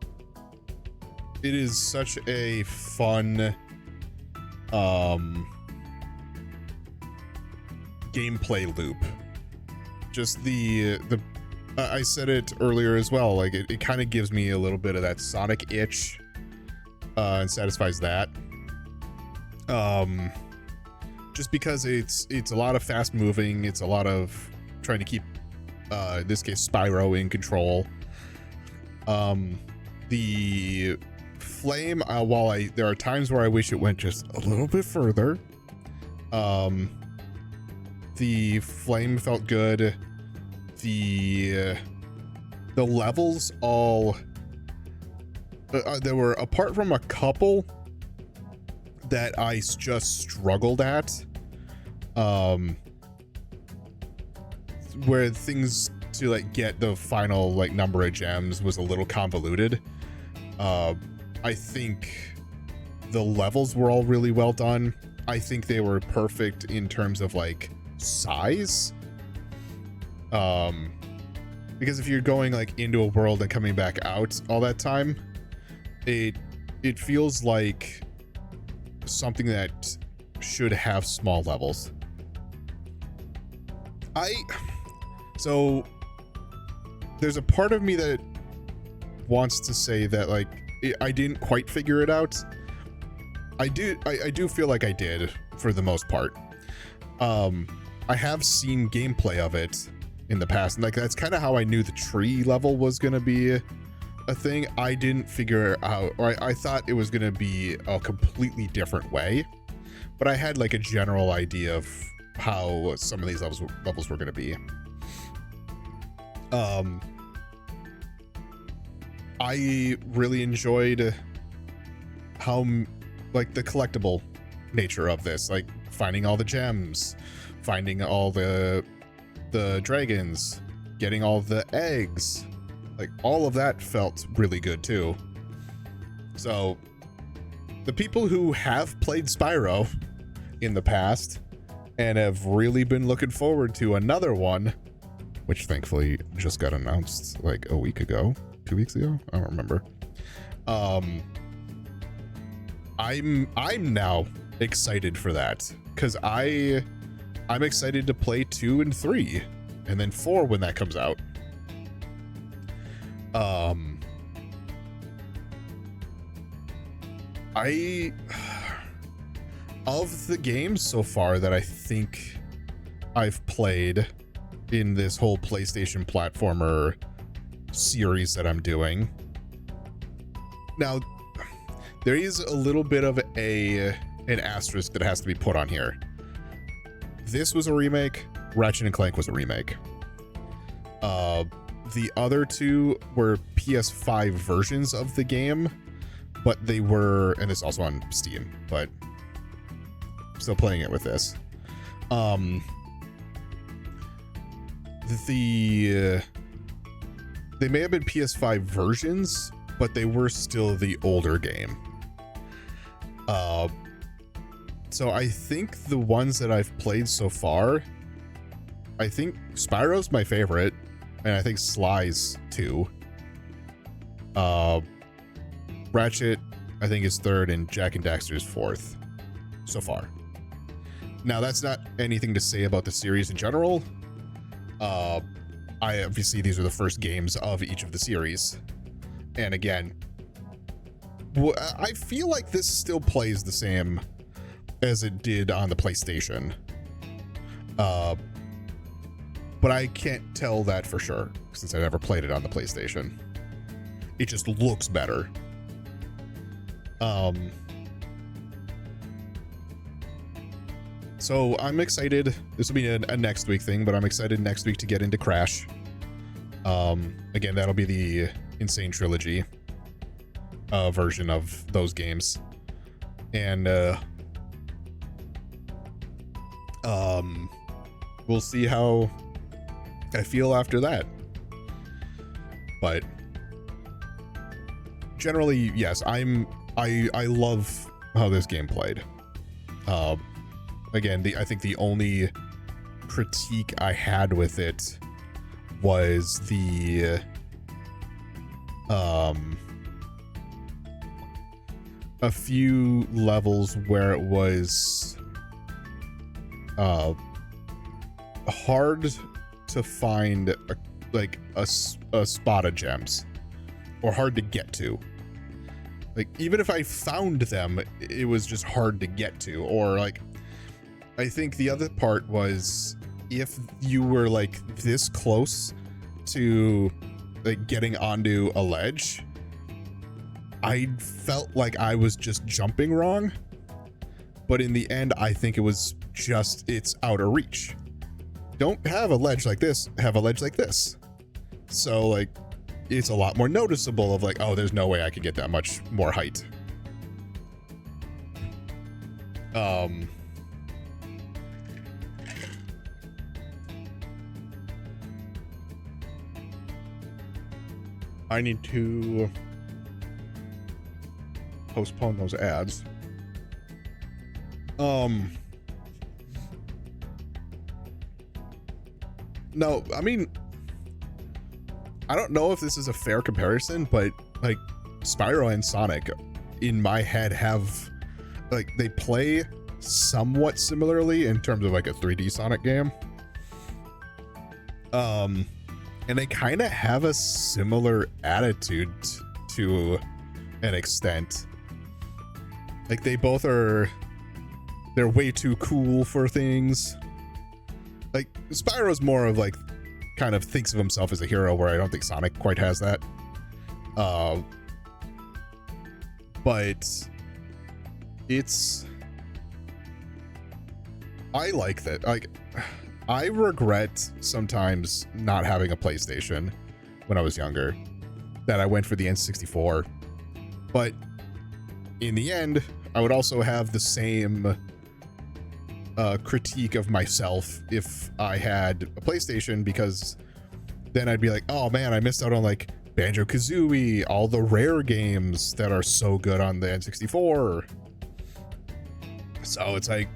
is such a fun gameplay loop. Just the I said it earlier as well, like it kind of gives me a little bit of that Sonic itch and satisfies that. Just because it's a lot of fast moving, it's a lot of trying to keep in this case Spyro in control. The flame, while there are times where I wish it went just a little bit further, the flame felt good. The levels all there were, apart from a couple that I just struggled at, where things to like get the final like number of gems was a little convoluted. I think the levels were all really well done. I think they were perfect in terms of like size. Because if you're going like into a world and coming back out all that time, it feels like something that should have small levels. So there's a part of me that wants to say that like I didn't quite figure it out. I do feel like I did for the most part. I have seen gameplay of it in the past, and like that's kind of how I knew the tree level was gonna be a thing. I didn't figure out, or I thought it was gonna be a completely different way, but I had like a general idea of how some of these levels were gonna be. I really enjoyed how like the collectible nature of this, like finding all the gems, finding all the dragons, getting all the eggs, like all of that felt really good too. So the people who have played Spyro in the past and have really been looking forward to another one, which thankfully just got announced like a week ago, 2 weeks ago, I don't remember. I'm now excited for that, because I'm excited to play 2 and 3 and then 4 when that comes out. Of the games so far that I think I've played in this whole PlayStation platformer series that I'm doing, now there is a little bit of an asterisk that has to be put on here. This was a remake. Ratchet and Clank was a remake. The other two were PS5 versions of the game, but they were, and it's also on Steam, but still playing it with this. They may have been PS5 versions, but they were still the older game. So I think the ones that I've played so far, I think Spyro's my favorite, and I think Sly's too. Ratchet I think, is third, and Jack and Daxter is fourth so far. Now, that's not anything to say about the series in general. I obviously, these are the first games of each of the series. And again, I feel like this still plays the same as it did on the PlayStation. But I can't tell that for sure, since I never played it on the PlayStation. It just looks better. So I'm excited. This will be a next week thing, but I'm excited next week to get into Crash. Again, that'll be the Insane Trilogy version of those games. And we'll see how I feel after that. But generally, yes, I love how this game played. Again, I think the only critique I had with it was the a few levels where it was hard to find a spot of gems, or hard to get to. Like, even if I found them, it was just hard to get to. Or like, I think the other part was, if you were like this close to like getting onto a ledge, I felt like I was just jumping wrong. But in the end, I think it was just, it's out of reach. Don't have a ledge like this, have a ledge like this. So like, it's a lot more noticeable of like, oh, there's no way I could get that much more height. I need to postpone those ads. No, I mean, I don't know if this is a fair comparison, but like Spyro and Sonic in my head have, like, they play somewhat similarly in terms of like a 3D Sonic game. And they kind of have a similar attitude to an extent. Like, they both are, they're way too cool for things. Like, Spyro's more of like, kind of thinks of himself as a hero, where I don't think Sonic quite has that. But it's, I like that. Like, I regret sometimes not having a PlayStation when I was younger, that I went for the N64. But in the end, I would also have the same critique of myself if I had a PlayStation, because then I'd be like, oh man, I missed out on like Banjo-Kazooie, all the rare games that are so good on the N64. So it's like,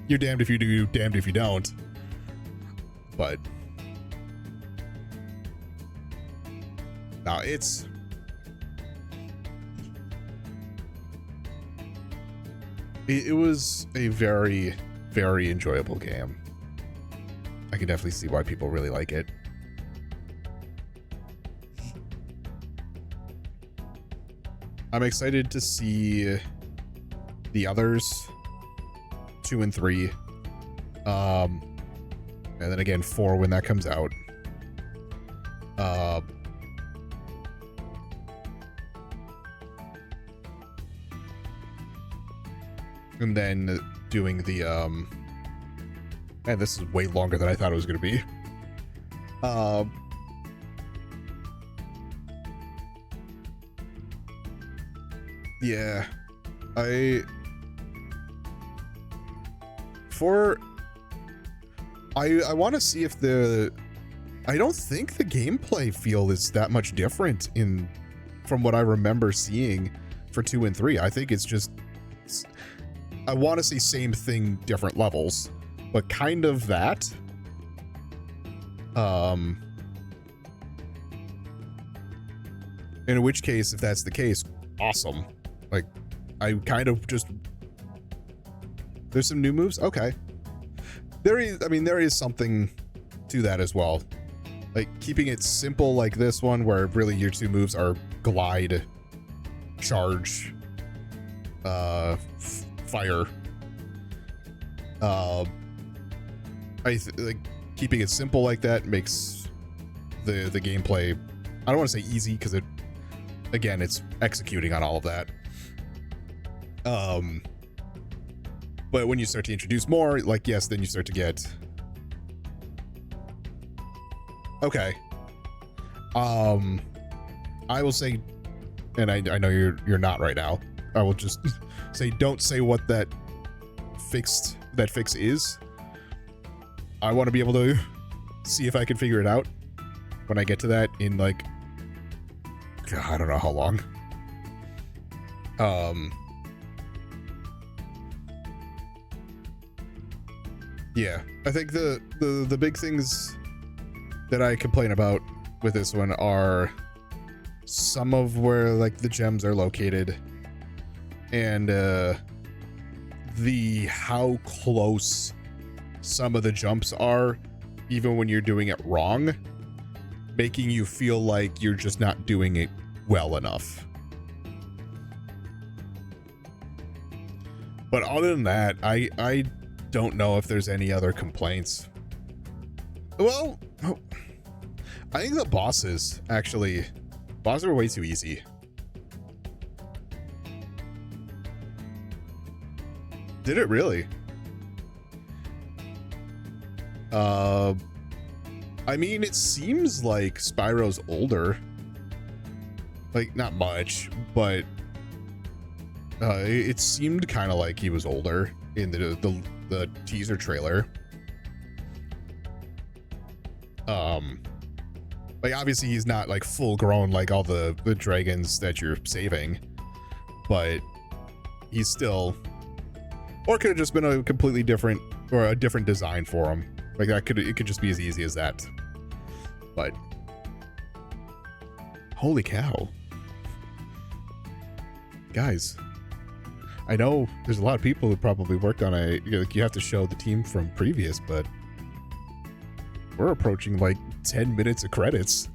you're damned if you do, damned if you don't. But no, it was a very, very enjoyable game. I can definitely see why people really like it. I'm excited to see the others, 2 and 3. And then again, 4 when that comes out. And then doing the man, this is way longer than I thought it was gonna be. Yeah, I want to see if I don't think the gameplay feel is that much different from what I remember seeing for 2 and 3. I think it's just, I want to see same thing, different levels, but kind of that. In which case, if that's the case, awesome. Like, I kind of just... There's some new moves? Okay. There is something to that as well. Like, keeping it simple like this one, where really your two moves are glide, charge, fire. Like, keeping it simple like that makes the gameplay, I don't want to say easy, because again, it's executing on all of that. But when you start to introduce more, like, yes, then you start to get... Okay. I will say, and I know you're not right now, I will just say, don't say what that fix is. I want to be able to see if I can figure it out when I get to that in, like, God, I don't know how long. Yeah, I think the big things that I complain about with this one are some of where, like, the gems are located, and how close some of the jumps are, even when you're doing it wrong, making you feel like you're just not doing it well enough. But other than that, I don't know if there's any other complaints. Well, I think the bosses are way too easy. Did it really? I mean, it seems like Spyro's older. Like, not much, but it seemed kind of like he was older in the teaser trailer. Like, obviously he's not like full grown like all the dragons that you're saving, but he's still, or it could have just been a completely different, or a different design for him. Like, it could just be as easy as that. But holy cow, guys, I know there's a lot of people who probably worked on you have to show the team from previous, but we're approaching like 10 minutes of credits.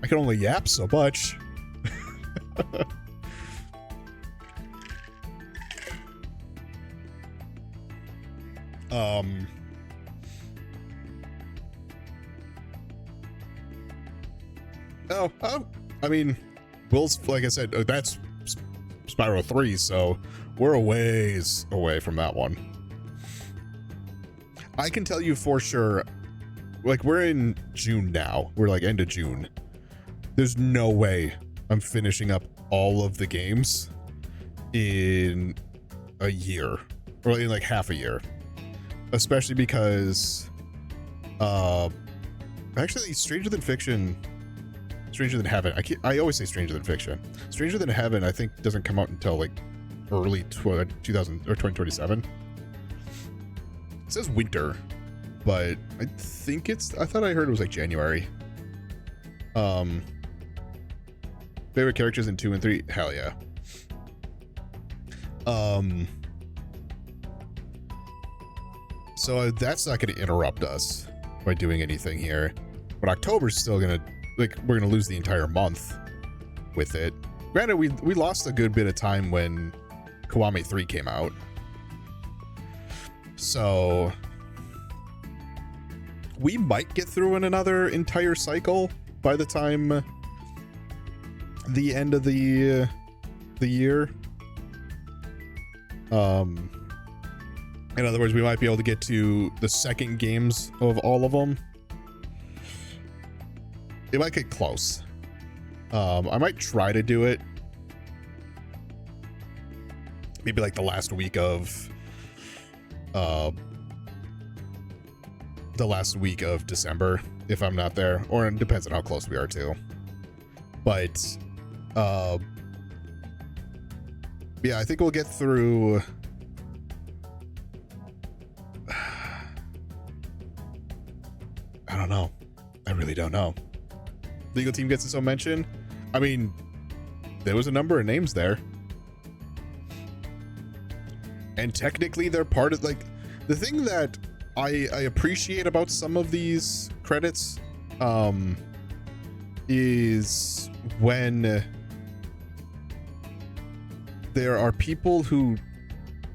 I can only yap so much. I mean, Will's, like I said, that's Spyro 3, so we're a ways away from that one. I can tell you for sure, like, we're in June now. We're like end of June. There's no way I'm finishing up all of the games in a year, or in like half a year. Especially because, actually, Stranger Than Heaven. I always say Stranger Than Fiction. Stranger Than Heaven, I think, doesn't come out until like early 2027. It says winter, but I think I thought I heard it was like January. Favorite characters in 2 and 3? Hell yeah. So that's not going to interrupt us by doing anything here. But October's still going to, like, we're going to lose the entire month with it. Granted, we lost a good bit of time when Kiwami 3 came out. So we might get through in another entire cycle by the time the end of the year. In other words, we might be able to get to the second games of all of them. It might get close. I might try to do it maybe like the last week of December, if I'm not there, or it depends on how close we are too. But yeah, I think we'll get through. I don't know. I really don't know. Legal team gets its own mention. I mean, there was a number of names there. And technically they're part of, like, the thing that I appreciate about some of these credits is when there are people who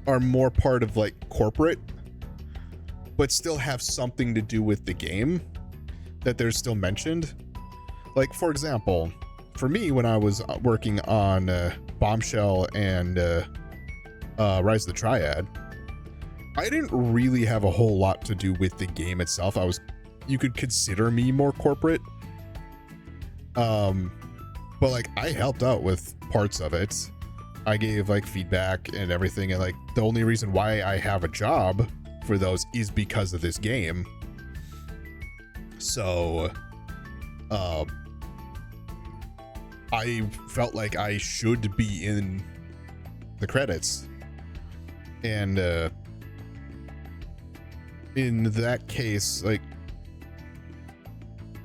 are more part of like corporate but still have something to do with the game, that they're still mentioned. Like, for example, for me, when I was working on Bombshell and Rise of the Triad, I didn't really have a whole lot to do with the game itself. You could consider me more corporate. But like, I helped out with parts of it. I gave like feedback and everything, and like the only reason why I have a job for those is because of this game. So I felt like I should be in the credits, and in that case, like,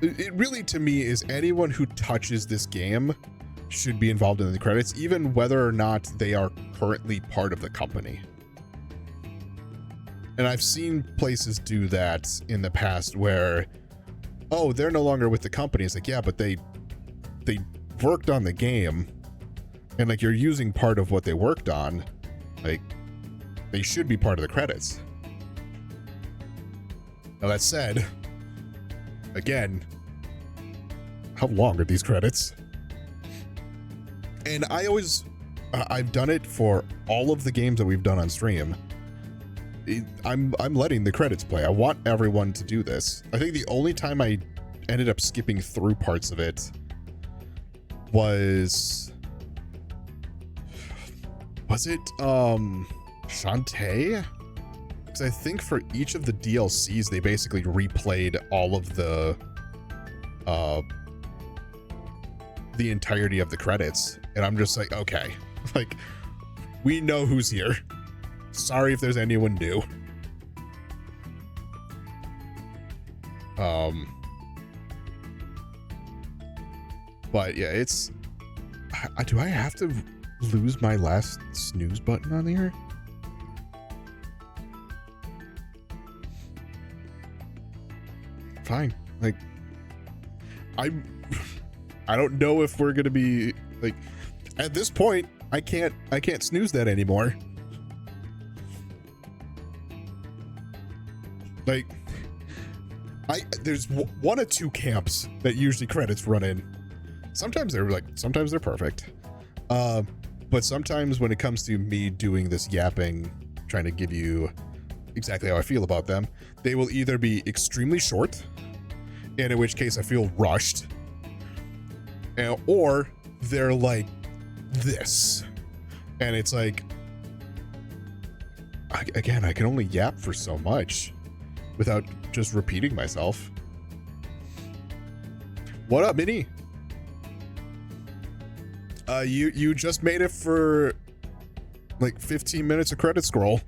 it really, to me, is anyone who touches this game should be involved in the credits, even whether or not they are currently part of the company. And I've seen places do that in the past where, oh, they're no longer with the company. It's like, yeah, but they worked on the game, and like, you're using part of what they worked on. Like, they should be part of the credits. Now, that said, again, how long are these credits? And I've done it for all of the games that we've done on stream. I'm letting the credits play. I want everyone to do this. I think the only time I ended up skipping through parts of it was it Shantae? Because I think for each of the DLCs, they basically replayed all of the entirety of the credits, and I'm just like, okay, like, we know who's here. Sorry if there's anyone new. But yeah, it's, do I have to lose my last snooze button on here? Fine. Like, I don't know if we're gonna be like, at this point, I can't snooze that anymore. Like, there's one or two camps that usually credits run in. Sometimes they're perfect. But sometimes when it comes to me doing this yapping, trying to give you exactly how I feel about them, they will either be extremely short, and in which case I feel rushed, or they're like this, and it's like, again, I can only yap for so much without just repeating myself. What up, Minnie? You just made it for like 15 minutes of credit scroll.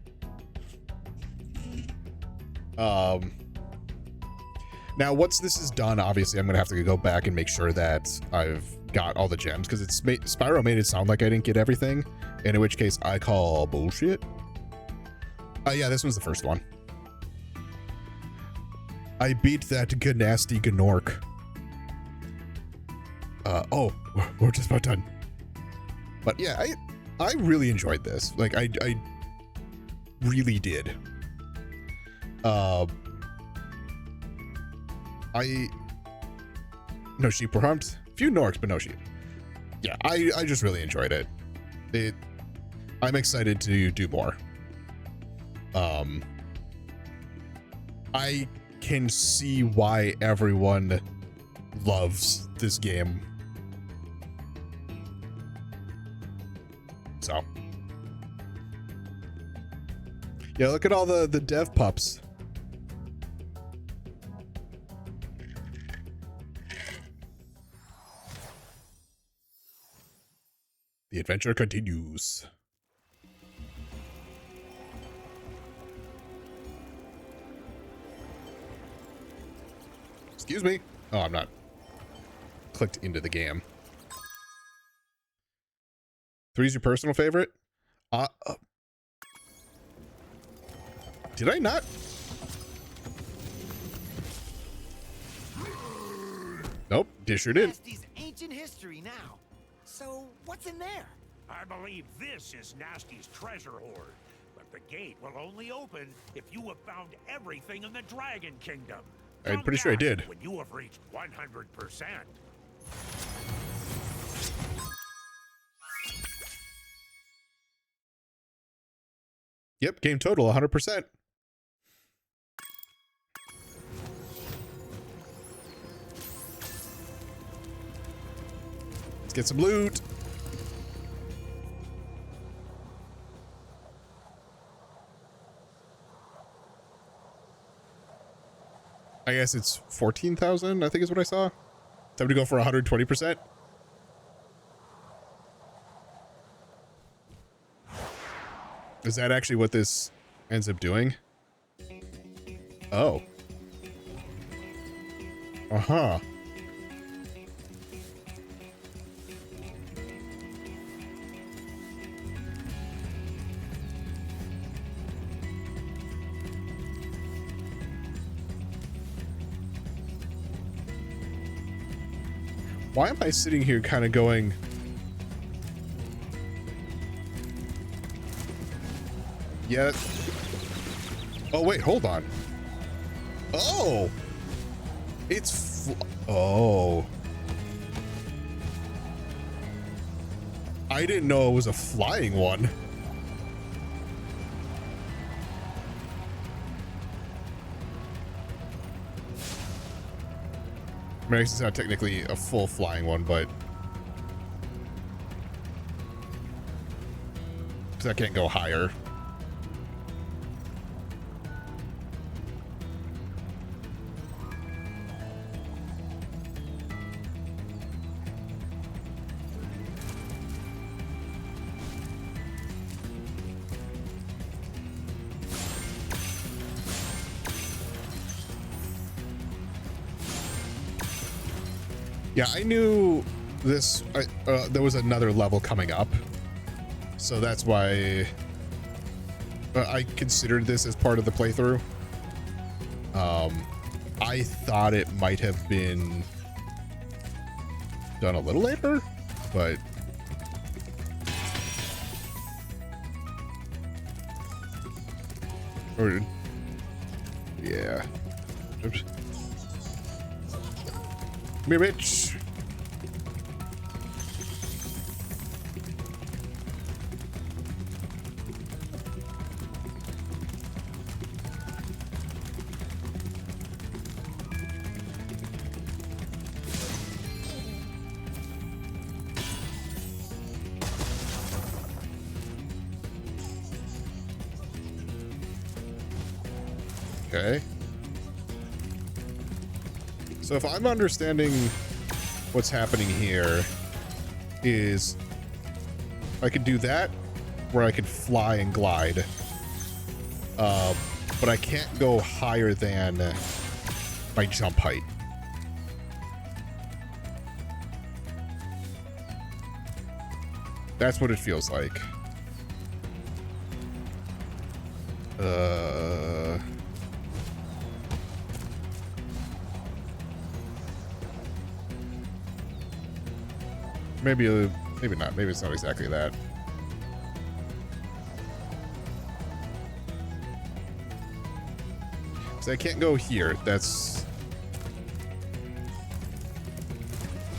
Now once this is done, obviously I'm gonna have to go back and make sure that I've got all the gems, because Spyro made it sound like I didn't get everything, and in which case I call bullshit. Yeah, this one's the first one. I beat that Ganasty Gnorc. Oh, we're just about done. But yeah, I really enjoyed this. Like, I really did. No sheep were humped. Few norcs, but no sheep. Yeah, I just really enjoyed it. I'm excited to do more. I can see why everyone loves this game. So yeah, look at all the dev pups. The adventure continues. Excuse me. Oh, I'm not clicked into the game. 3's your personal favorite? Did I not? Nope, sure did. Nasty's ancient history now. So, what's in there? I believe this is Nasty's treasure hoard, but the gate will only open if you have found everything in the Dragon Kingdom. I'm pretty sure I did. When you have reached 100%. Yep, game total 100%. Let's get some loot. I guess it's 14,000, I think is what I saw. Time to go for 120%. Is that actually what this ends up doing? Oh. Uh-huh. Why am I sitting here kind of going... Yeah. Oh, wait, hold on. Oh! It's... Oh. I didn't know it was a flying one. I mean, it's not technically a full flying one, but... because I can't go higher. Yeah, I knew this, there was another level coming up. So that's why I considered this as part of the playthrough. I thought it might have been done a little later, but... or, yeah. Oops. Come here, bitch. Okay. So if I'm understanding what's happening here is I could do that where I could fly and glide. But I can't go higher than my jump height. That's what it feels like. Maybe, maybe not. Maybe it's not exactly that. So I can't go here. That's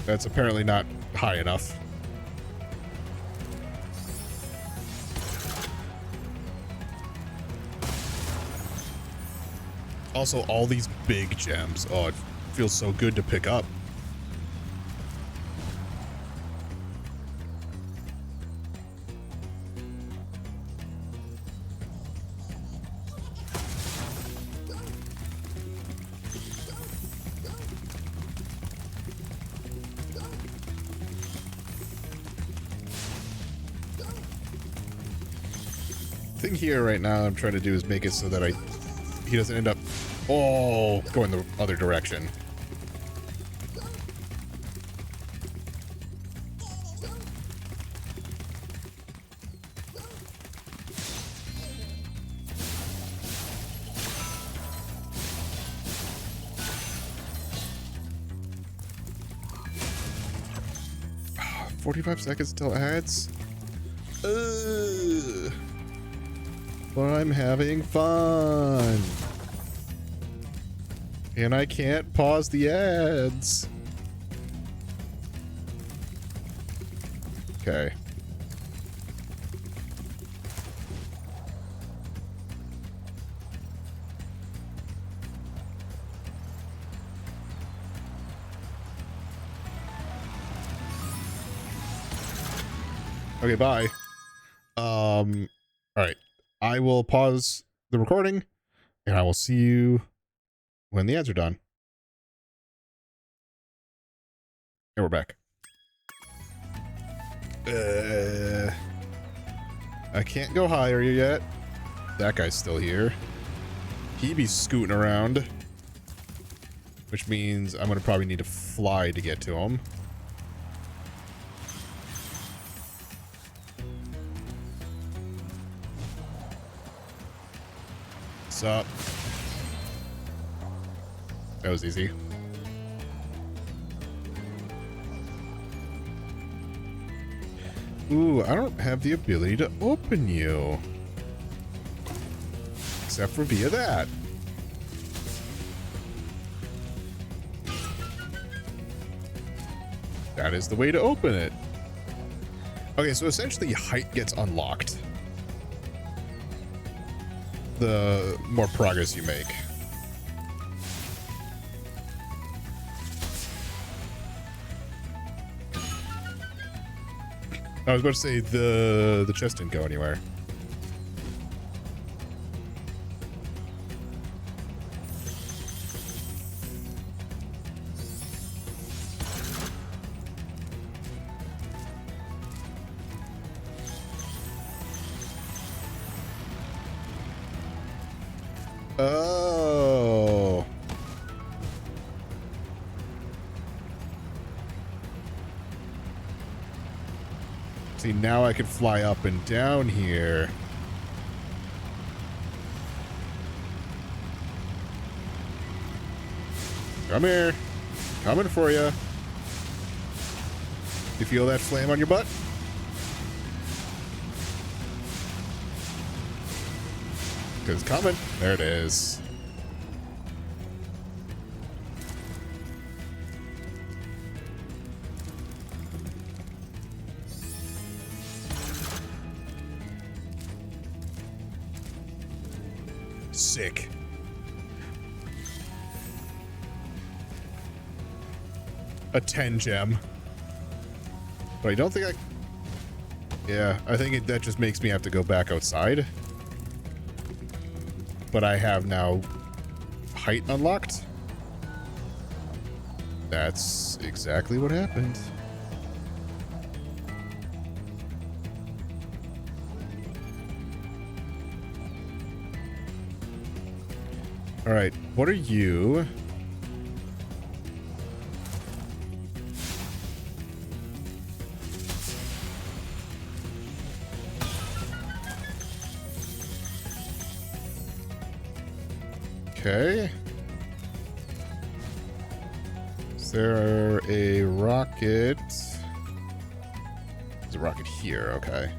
apparently not high enough. Also, all these big gems. Oh, it feels so good to pick up. Thing here right now I'm trying to do is make it so that he doesn't end up going the other direction. 45 seconds until ads. Ugh. But I'm having fun. And I can't pause the ads. Okay. Okay, bye. All right. I will pause the recording and I will see you when the ads are done. And we're back. I can't go higher yet. That guy's still here. He be scooting around, which means I'm gonna probably need to fly to get to him. What's up? That was easy. Ooh, I don't have the ability to open you. Except for via that. That is the way to open it. Okay, so essentially height gets unlocked the more progress you make. I was about to say the chest didn't go anywhere. Oh. See, now I can fly up and down here. Come here. Coming for you. You feel that flame on your butt? Because it's coming. There it is. Sick. A 10 gem. But I don't think I... Yeah, I think that just makes me have to go back outside. But I have now height unlocked. That's exactly what happened. All right, what are you? Okay. Is there a rocket? There's a rocket here, okay.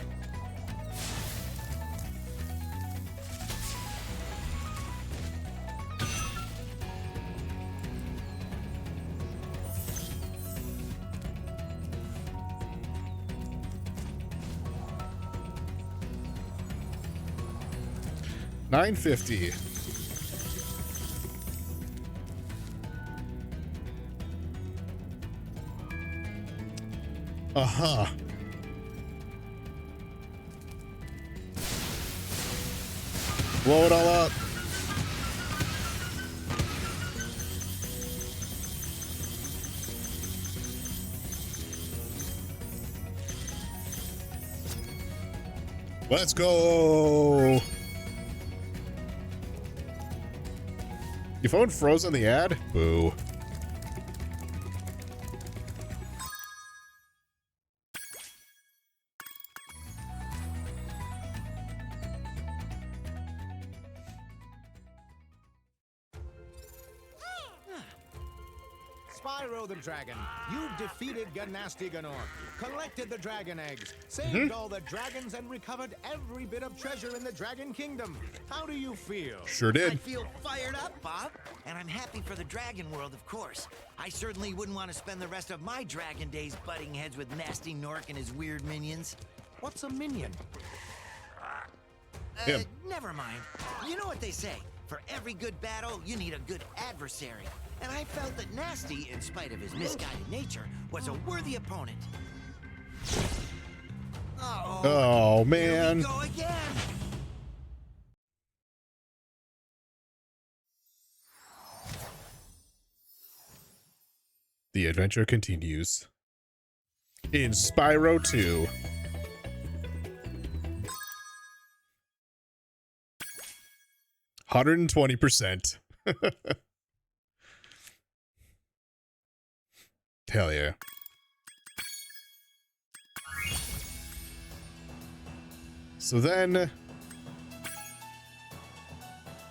$9.50. Uh-huh. Blow it all up. Let's go. Your phone froze on the ad? Boo. Spyro the Dragon. You defeated Gnasty Gnorc, collected the dragon eggs, saved all the dragons, and recovered every bit of treasure in the Dragon Kingdom. How do you feel? Sure I did. feel fired up, Bob. And I'm happy for the dragon world, of course. I certainly wouldn't want to spend the rest of my dragon days butting heads with nasty Norc and his weird minions. What's a minion? Him. Never mind. You know what they say. For every good battle, you need a good adversary. And I felt that Nasty, in spite of his misguided nature, was a worthy opponent. Oh, man. Here we go again. The adventure continues. In Spyro 2. $120%. Hell yeah. So then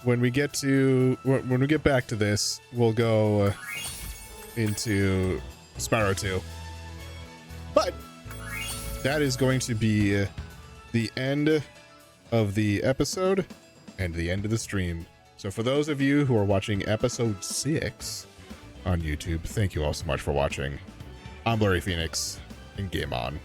when we get back to this, we'll go into Spyro 2. But that is going to be the end of the episode and the end of the stream. So for those of you who are watching episode 6 on YouTube, thank you all so much for watching. I'm Blurry Phoenix, and game on.